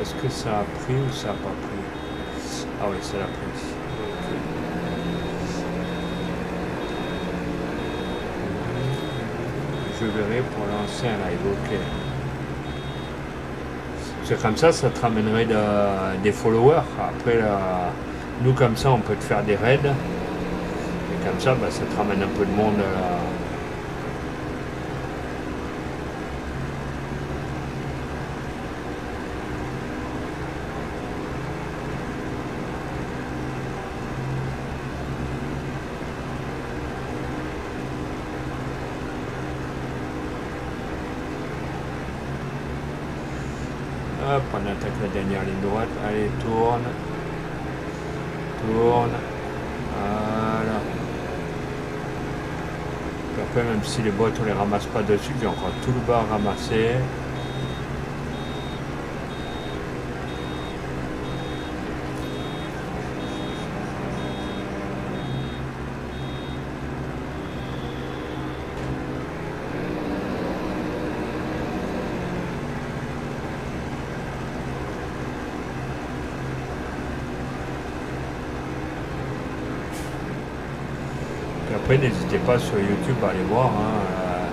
Est-ce que ça a pris ou ça n'a pas pris? Ah oui, ça l'a pris. Ok. Je verrai pour lancer un live, ok. C'est comme ça te ramènerait des followers. Après, nous comme ça, on peut te faire des raids. Et comme ça, ça te ramène un peu de monde. Hop, on attaque la dernière ligne droite. Allez, tourne. Tourne. Voilà. Puis après, même si les boîtes, on les ramasse pas dessus, j'ai encore tout le bas à ramasser. Puis après, n'hésitez pas sur YouTube à aller voir, hein.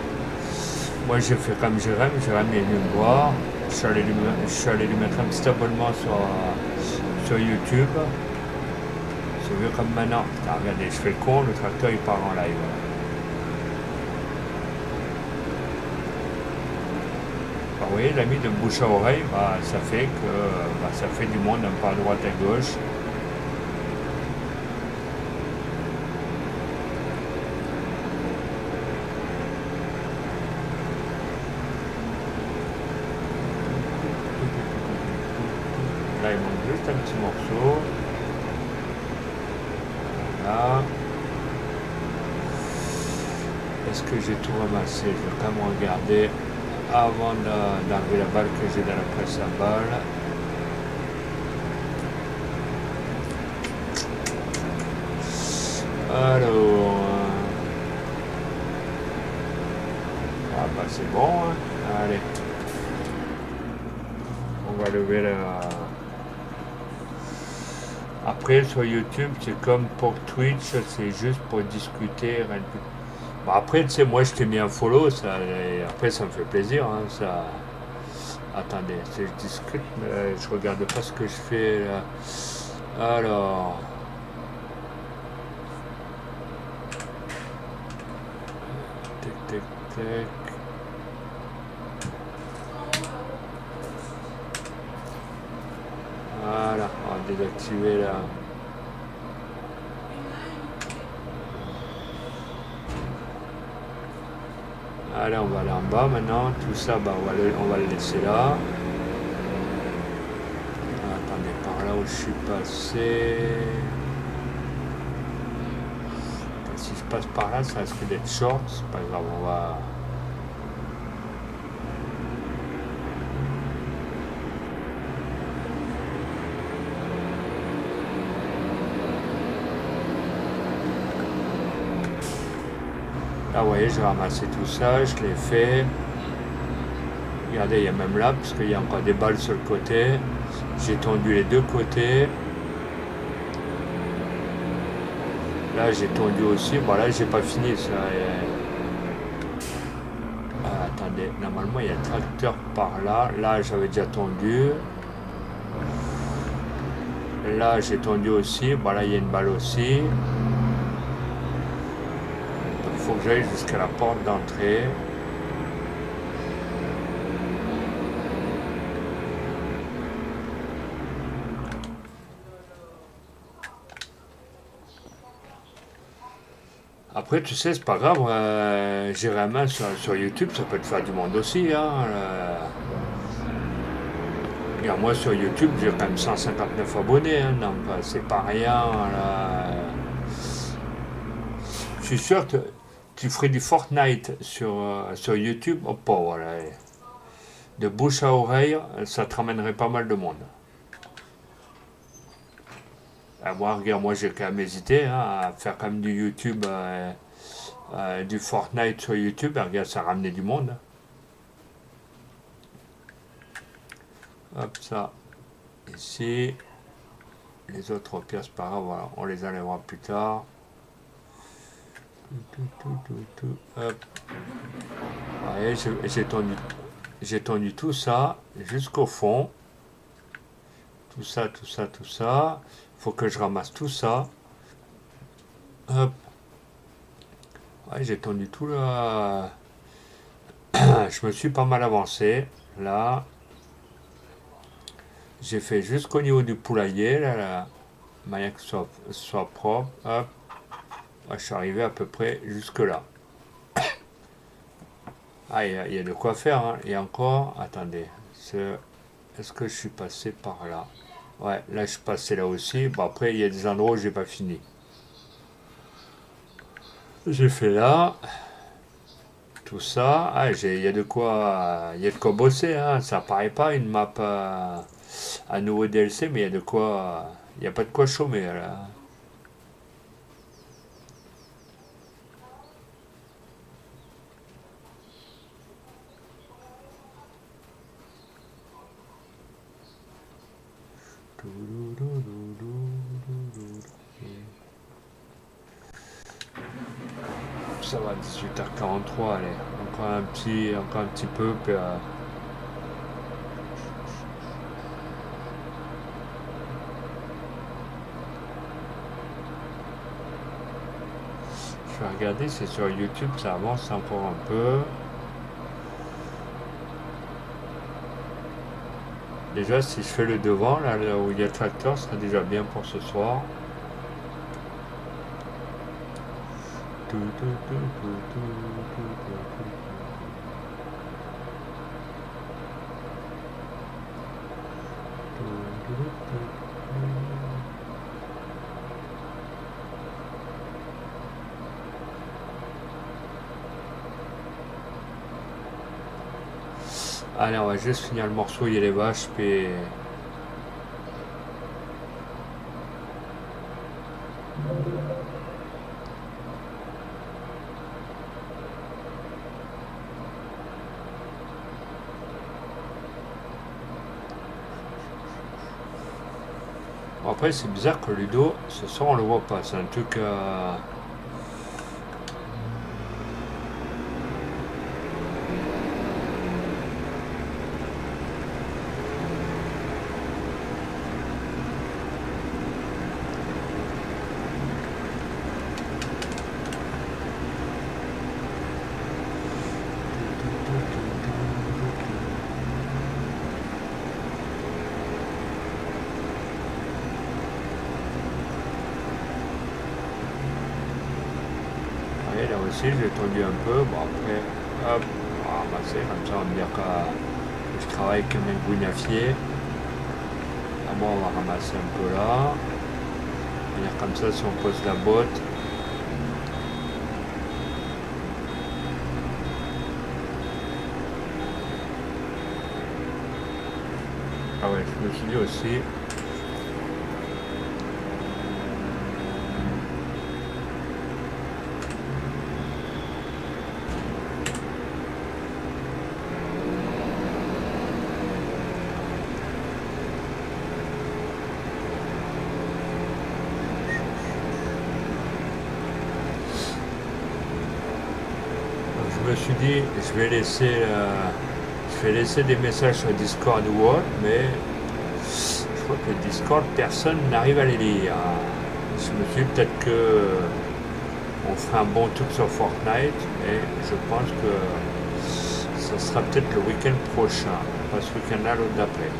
Moi, j'ai fait comme Jérém. Jérém est venu me voir. Je suis allé lui mettre un petit abonnement sur YouTube. C'est vu comme maintenant. Putain, regardez, je fais le con, le tracteur il part en live. Bah, vous voyez, l'ami de bouche à oreille, bah, ça fait que ça fait du monde un peu à droite à gauche. Là, il manque juste un petit morceau. Voilà. Est-ce que j'ai tout ramassé? Je vais quand même regarder avant d'enlever la balle que j'ai dans la presse à balle. Alors, ah bah c'est bon, hein. Allez, on va lever la. Après sur YouTube, c'est comme pour Twitch, c'est juste pour discuter, rien de plus. Bon, après, tu sais, moi je t'ai mis un follow, ça, et après ça me fait plaisir, hein, ça. Attendez, c'est je discute, mais je regarde pas ce que je fais là. Alors, tac, tac, tac. Voilà, on va désactiver là. Allez, on va aller en bas maintenant. Tout ça, bah, on va le laisser là. Attendez, par là où je suis passé. Si je passe par là, ça risque d'être short. C'est pas grave, on va. Là, vous voyez, j'ai ramassé tout ça, je l'ai fait. Regardez, il y a même là, parce qu'il y a encore des balles sur le côté. J'ai tendu les deux côtés. Là, j'ai tendu aussi. Bon, là, j'ai pas fini ça. Ah, attendez, normalement, il y a un tracteur par là. Là, j'avais déjà tendu. Là, j'ai tendu aussi. Bon, là, il y a une balle aussi. Il faut que j'aille jusqu'à la porte d'entrée. Après, tu sais, c'est pas grave. J'ai la main sur YouTube, ça peut te faire du monde aussi, hein. Regarde, moi sur YouTube, j'ai quand même 159 abonnés, hein, donc c'est pas rien, là. Je suis sûr que tu ferais du Fortnite sur YouTube, oh, pas, voilà. De bouche à oreille, ça te ramènerait pas mal de monde. Moi, regarde, moi j'ai quand même hésité, hein, à faire quand même du YouTube, du Fortnite sur YouTube, et regarde, ça ramenait du monde. Hop, ça, ici. Les autres pièces, pas grave, voilà, on les enlèvera plus tard. Hop. Ouais, j'ai tendu tout ça jusqu'au fond. Tout ça, tout ça, tout ça. Faut que je ramasse tout ça. Hop. Ouais, j'ai tendu tout là. Je me suis pas mal avancé. Là. J'ai fait jusqu'au niveau du poulailler. Là. Manière que ce soit propre. Hop. Ouais, je suis arrivé à peu près jusque là. Ah, il y a de quoi faire, hein. Et encore, attendez. est-ce que je suis passé par là? Ouais, là je suis passé là aussi. Bon, après, il y a des endroits où j'ai pas fini. J'ai fait là, tout ça. Ah, il y a de quoi, il y a de quoi bosser, hein. Ça paraît pas une map à nouveau DLC, mais il y a de quoi, il y a pas de quoi chômer là. Ça va, 18h43, allez. Encore un petit peu, puis, je vais regarder si sur YouTube ça avance encore un peu. Déjà, si je fais le devant, là où il y a le tracteur, ce sera déjà bien pour ce soir. Allez, on va juste finir le morceau, il y a les vaches, puis... Bon, après, c'est bizarre que Ludo, ce soir, on le voit pas. C'est un truc... Ouais, là aussi, j'ai tendu un peu. Bon, après, hop, on va ramasser. Comme ça, on va dire que je travaille comme un gouinafier. À moi, on va ramasser un peu là. On va dire comme ça, si on pose la botte. Ah ouais, je me suis dit aussi. Donc, je me suis dit, je vais laisser des messages sur Discord ou autre, mais je crois que le Discord, personne n'arrive à les lire. Je me suis dit peut-être que on fera un bon truc sur Fortnite, et je pense que ça sera peut-être le week-end prochain, pas ce week-end-là, l'autre d'après.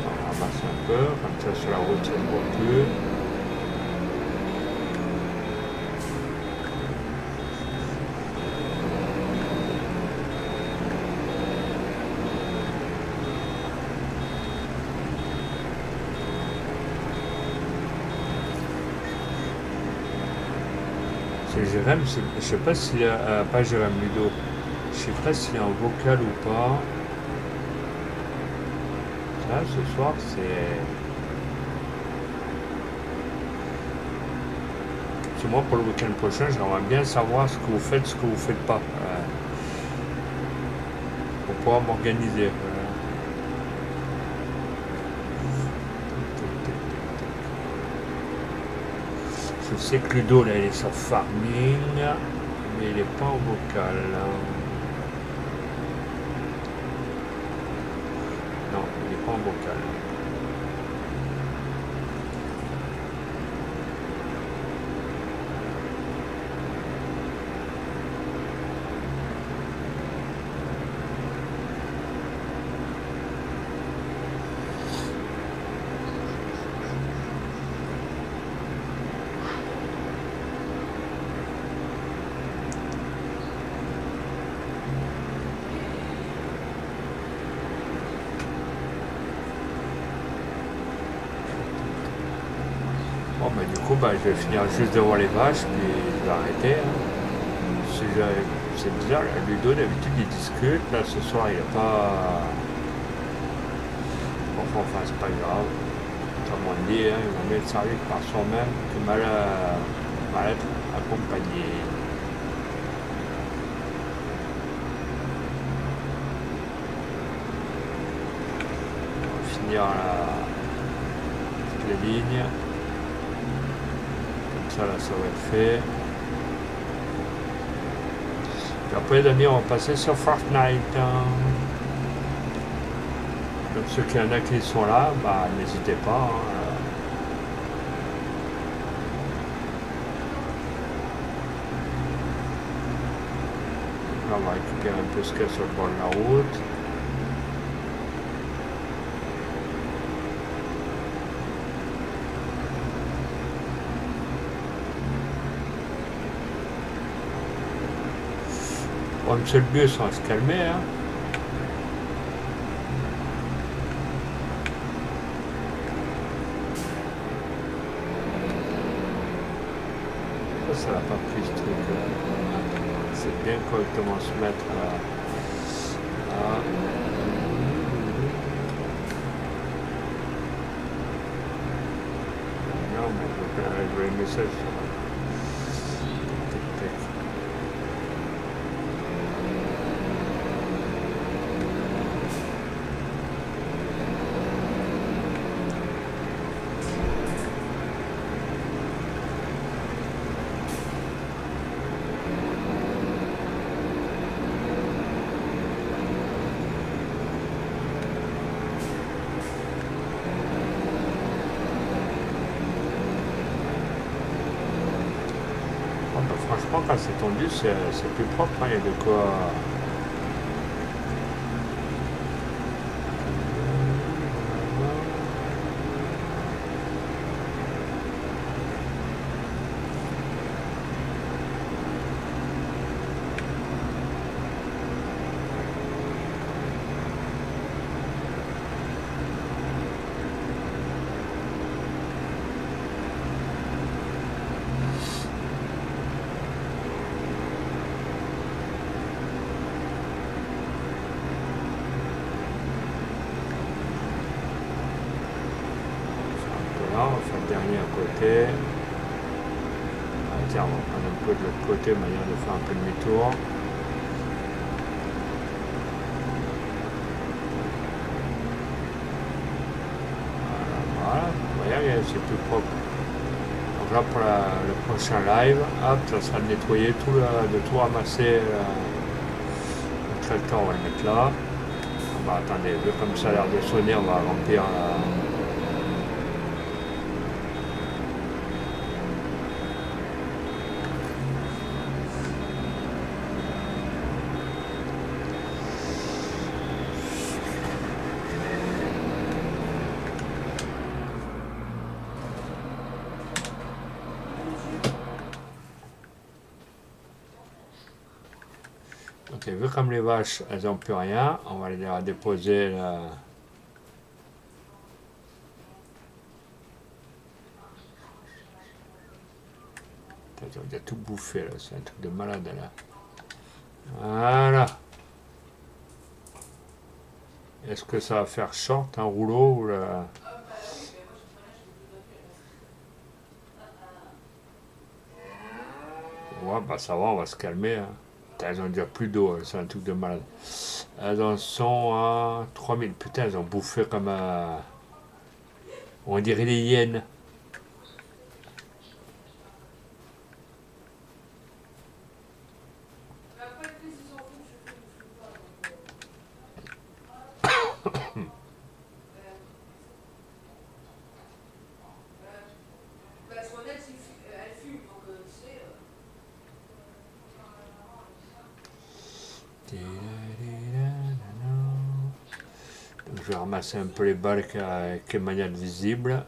On ramasse un peu, comme ça sur la route ça ne voit plus. C'est Jérém, je sais pas s'il a, pas Jérém Ludo, je sais pas s'il est en vocal ou pas. Là, ce soir, c'est moi pour le week-end prochain, j'aimerais bien savoir ce que vous faites, ce que vous faites pas, pour pouvoir m'organiser. Je sais que Ludo, là, il est sur Farming, mais il n'est pas en vocal. Non, il n'est pas en vocal. du coup, je vais finir juste devant les vaches, puis je vais arrêter. Hein. C'est bizarre, là, Ludo, d'habitude, il discute. Là, ce soir, il n'est pas... Enfin, c'est pas grave. Comme on dit, hein, il vaut mieux être servi par soi-même que mal être accompagné. On va finir toutes les lignes. Comme ça, là, ça va être fait. Puis après, les amis, on va passer sur Fortnite. Hein. Donc, ceux qui en a qui sont là, n'hésitez pas. Hein. Là, on va récupérer un peu ce qu'il y a sur le bord de la route. Bon, monsieur le bus, on va se calmer. Hein. Ça n'a pas pris ce truc. C'est bien correctement se mettre à... Non, mais je veux les messages. Franchement, quand c'est tendu, c'est plus propre. Hein, il y a de quoi. On va faire le dernier à côté. Tiens, on va prendre un peu de l'autre côté, manière de faire un peu demi-tour. Voilà, vous voyez, c'est plus propre. Donc là, pour le prochain live, hop, ça sera de nettoyer de tout ramasser. Le tracteur, on va le mettre là. Attendez, comme ça a l'air de sonner, on va remplir la... Ok, vu comme les vaches, elles n'ont plus rien, on va les déposer là. Il a tout bouffé là, c'est un truc de malade là. Voilà. Est-ce que ça va faire short un rouleau ou là... Ouais, ça va, on va se calmer. Hein. Elles ont déjà plus d'eau, c'est un truc de malade. Elles en sont à 3000. Putain, elles ont bouffé comme un... On dirait des hyènes. Donc, je vais ramasser un peu les balles avec les manettes visibles.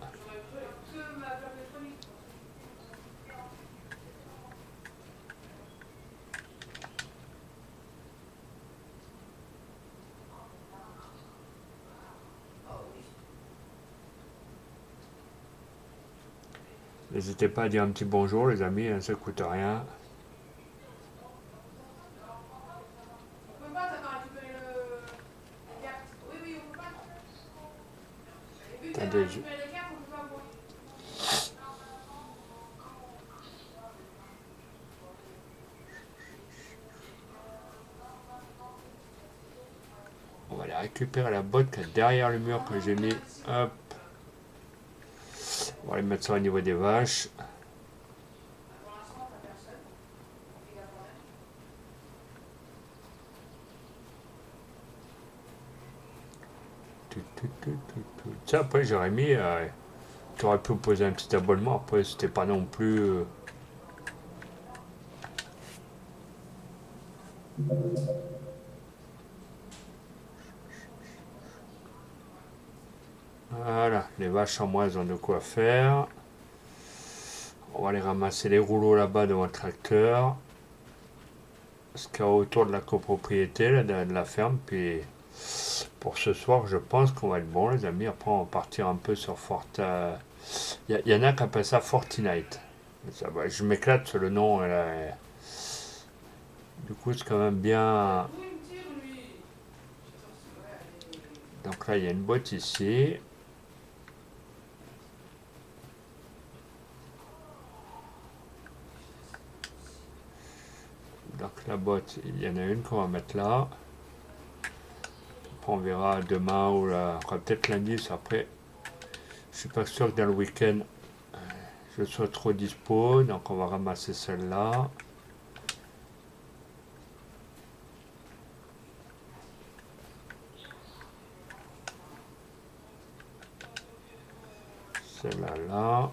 N'hésitez pas à dire un petit bonjour, les amis, hein, ça coûte rien. Attendez, on va aller récupérer la botte qui est derrière le mur que j'ai mis. Hop. On va aller mettre ça au niveau des vaches. Ça, après, j'aurais mis. Tu aurais pu me poser un petit abonnement. Après, c'était pas non plus. Voilà, les vaches en moins, elles ont de quoi faire. On va aller ramasser les rouleaux là-bas de mon tracteur. Ce qu'il y a autour de la copropriété, là, de la ferme. Puis pour ce soir, je pense qu'on va être bon, les amis. Après, on va partir un peu sur Fortnite. Y en a qui appellent ça Fortnite. Ça, je m'éclate sur le nom. Là. Du coup, c'est quand même bien. Donc là, il y a une boîte ici. Donc la boîte, il y en a une qu'on va mettre là. Après, on verra demain ou peut-être lundi. Après, je suis pas sûr que dans le week-end, je sois trop dispo. Donc on va ramasser celle-là. Celle-là, là.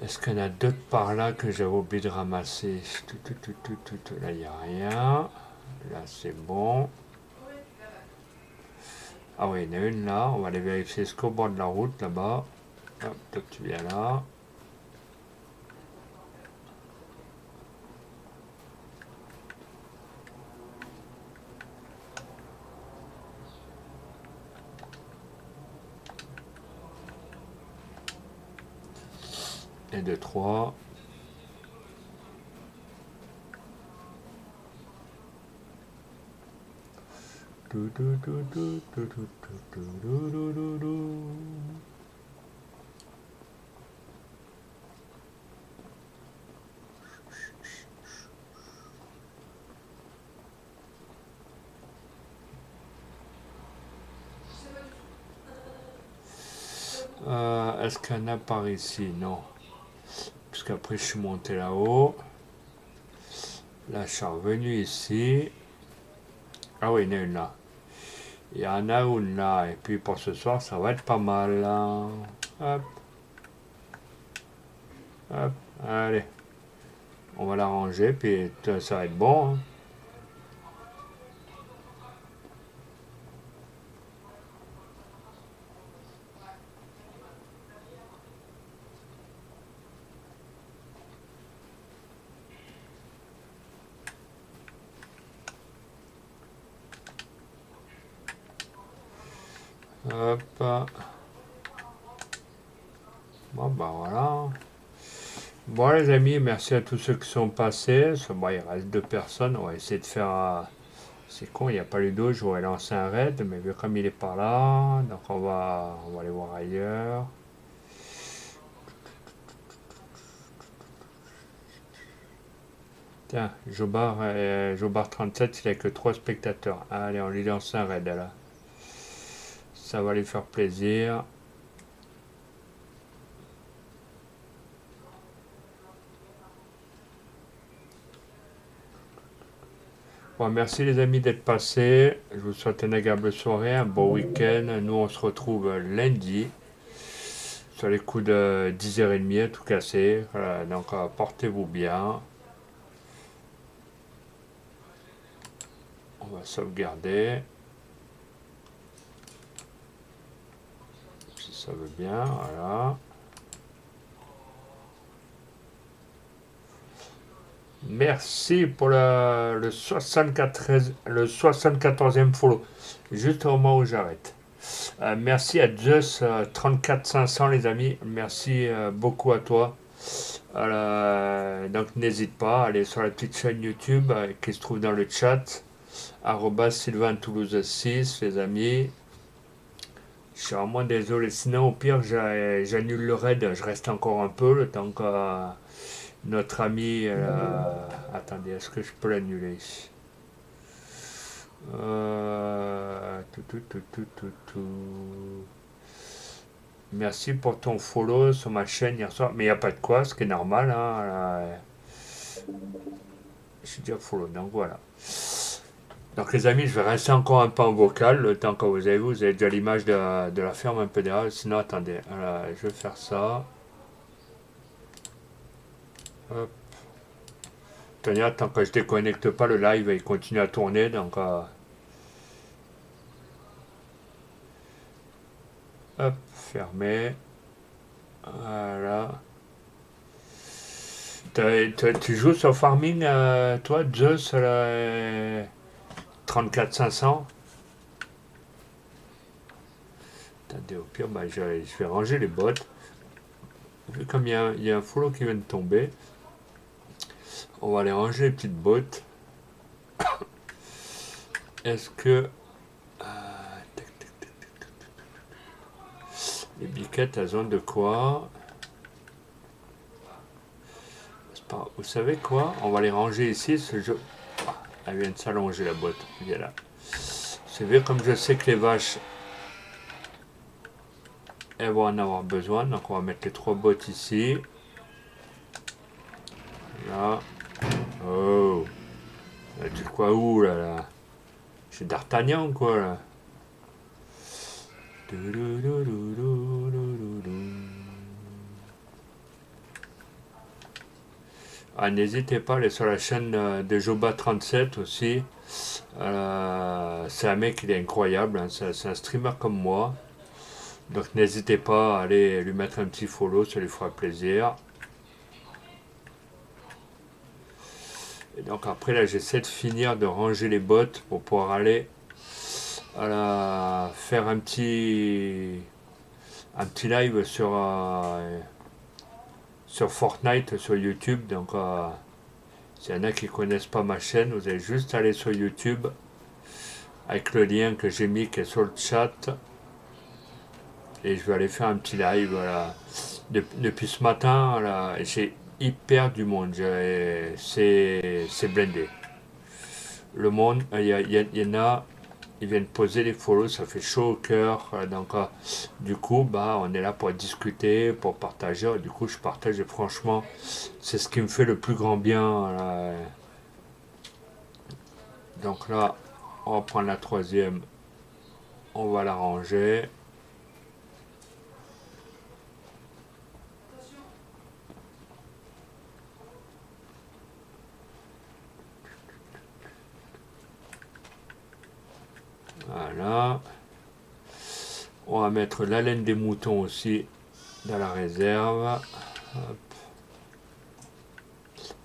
Est-ce qu'il y en a d'autres par là que j'avais oublié de ramasser? Là, il n'y a rien. Là, c'est bon. Ah oui, il y en a une là. On va aller vérifier ce qu'au bord de la route, là-bas. Hop, toi, tu viens là. Et deux, trois. Est-ce qu'il y en a par ici? Non. Parce qu'après, je suis monté là-haut. Là, je suis revenu ici. Ah oui, il y en a une là. Il y en a une là. Et puis pour ce soir, ça va être pas mal là. Hop. Hop. Allez. On va la ranger, puis ça va être bon. Hein. Hop. Bon, bah voilà. Bon, les amis, merci à tous ceux qui sont passés. Bon, il reste deux personnes. On va essayer de faire. C'est con, il n'y a pas Ludo. Je voudrais lancer un raid, mais vu comme il est pas là, donc on va aller voir ailleurs. Tiens, Jobar 37, il a que 3 spectateurs. Allez, on lui lance un raid là. Ça va lui faire plaisir. Bon, merci les amis d'être passés. Je vous souhaite une agréable soirée, un bon week-end. Nous, on se retrouve lundi sur les coups de 10h30 à tout casser. Voilà, donc, portez-vous bien. On va sauvegarder. Si ça veut bien, voilà. Merci pour le 74e follow. Juste au moment où j'arrête. Merci à Zeus 34500 les amis. Merci beaucoup à toi. Donc n'hésite pas à aller sur la petite chaîne YouTube qui se trouve dans le chat. Sylvain Toulouse 6 les amis. Je suis vraiment désolé. Sinon, au pire, j'annule le raid. Je reste encore un peu le temps que notre ami. Attendez, est-ce que je peux l'annuler? Tout. Merci pour ton follow sur ma chaîne hier soir. Mais il n'y a pas de quoi, ce qui est normal. Hein, je suis déjà follow, donc voilà. Donc les amis, je vais rester encore un peu en vocal, le temps que vous avez déjà l'image de la ferme un peu derrière. Sinon, attendez, je vais faire ça. Hop. Tenez, tant que je déconnecte pas, le live il continue à tourner, donc hop, fermé. Voilà. Tu joues sur Farming, toi, Zeus, 34 500. Attendez, au pire, bah, je vais ranger les bots. Vu comme il y a un follow qui vient de tomber, on va aller ranger les petites bottes. Est-ce que. Les biquettes, elles ont de quoi? Vous savez quoi? On va les ranger ici. Elle vient de s'allonger la botte. Viens là. C'est vrai, comme je sais que les vaches, elles vont en avoir besoin. Donc on va mettre les 3 bottes ici. Là. Oh. Tu quoi où là? C'est D'Artagnan quoi là. Ah, n'hésitez pas à aller sur la chaîne de Joba37 aussi. C'est un mec, il est incroyable. Hein. C'est un streamer comme moi. Donc n'hésitez pas à aller lui mettre un petit follow, ça lui fera plaisir. Et donc après là, j'essaie de finir de ranger les bottes pour pouvoir aller faire un petit live sur Fortnite sur YouTube. Donc s'il y en a qui connaissent pas ma chaîne, vous allez juste aller sur YouTube avec le lien que j'ai mis qui est sur le chat. Et je vais aller faire un petit live. Voilà. Depuis ce matin, voilà, j'ai hyper du monde. C'est blindé. Le monde, il y en a, ils viennent poser les follow, ça fait chaud au cœur. Donc, du coup, bah, on est là pour discuter, pour partager. Du coup, je partage et franchement, c'est ce qui me fait le plus grand bien. Donc là, on va prendre la troisième, on va la ranger. Voilà. On va mettre la laine des moutons aussi dans la réserve. Hop.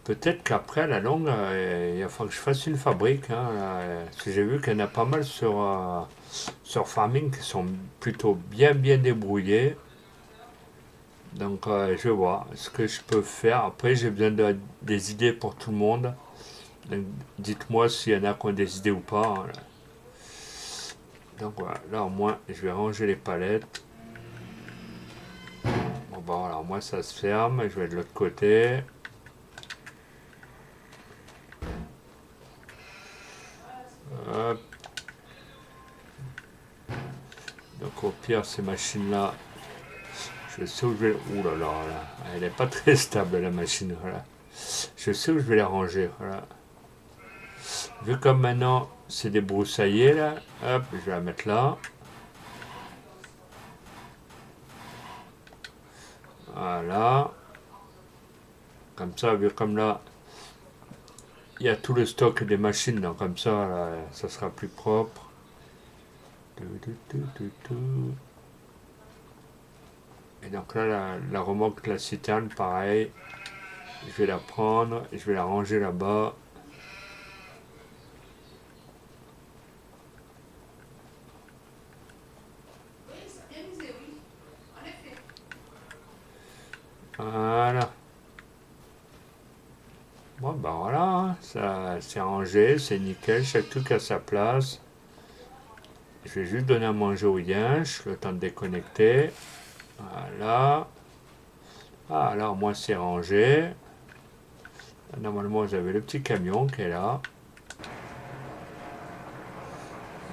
Peut-être qu'après, à la longue, il va falloir que je fasse une fabrique. Hein, parce que j'ai vu qu'il y en a pas mal sur Farming qui sont plutôt bien débrouillés. Donc je vais voir ce que je peux faire. Après, j'ai besoin des idées pour tout le monde. Donc, dites-moi s'il y en a qui ont des idées ou pas. Hein, là. Donc voilà, là au moins, je vais ranger les palettes. Bon, bah voilà, au moins ça se ferme. Je vais de l'autre côté. Hop. Donc au pire, ces machines-là, je sais où je vais. Ouh là là, là. Elle n'est pas très stable la machine. Voilà. Je sais où je vais la ranger. Voilà. Vu comme maintenant c'est débroussaillé là, hop, je vais la mettre là. Voilà. Comme ça, vu comme là, il y a tout le stock des machines, donc comme ça, là, ça sera plus propre. Et donc là, la remorque de la citerne, pareil. Je vais la prendre, je vais la ranger là-bas. Voilà, ça c'est rangé, c'est nickel, chaque truc à sa place. Je vais juste donner à manger au yinche, le temps de déconnecter. Voilà. Ah, là, au moins, c'est rangé. Normalement, vous avez le petit camion qui est là.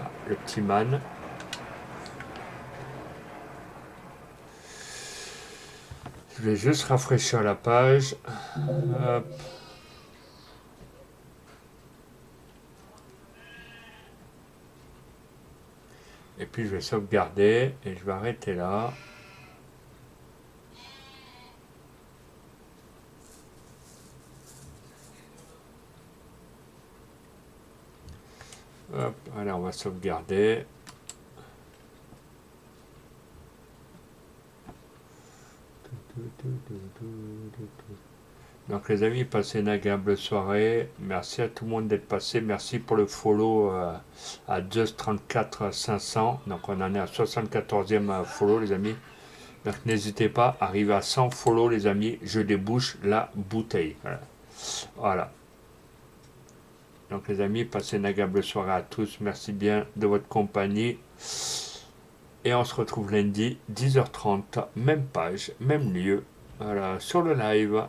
Ah, le petit man. Je vais juste rafraîchir la page. Hop. Et puis, je vais sauvegarder et je vais arrêter là. Hop, allez, on va sauvegarder. Donc les amis, passez une agréable soirée. Merci à tout le monde d'être passé. Merci pour le follow à Just 34 500. Donc on en est à 74e follow les amis. Donc n'hésitez pas, arrivez à 100 follow les amis, je débouche la bouteille. Voilà. Voilà. Donc les amis, passez une agréable soirée à tous. Merci bien de votre compagnie. Et on se retrouve lundi, 10h30, même page, même lieu, voilà, sur le live.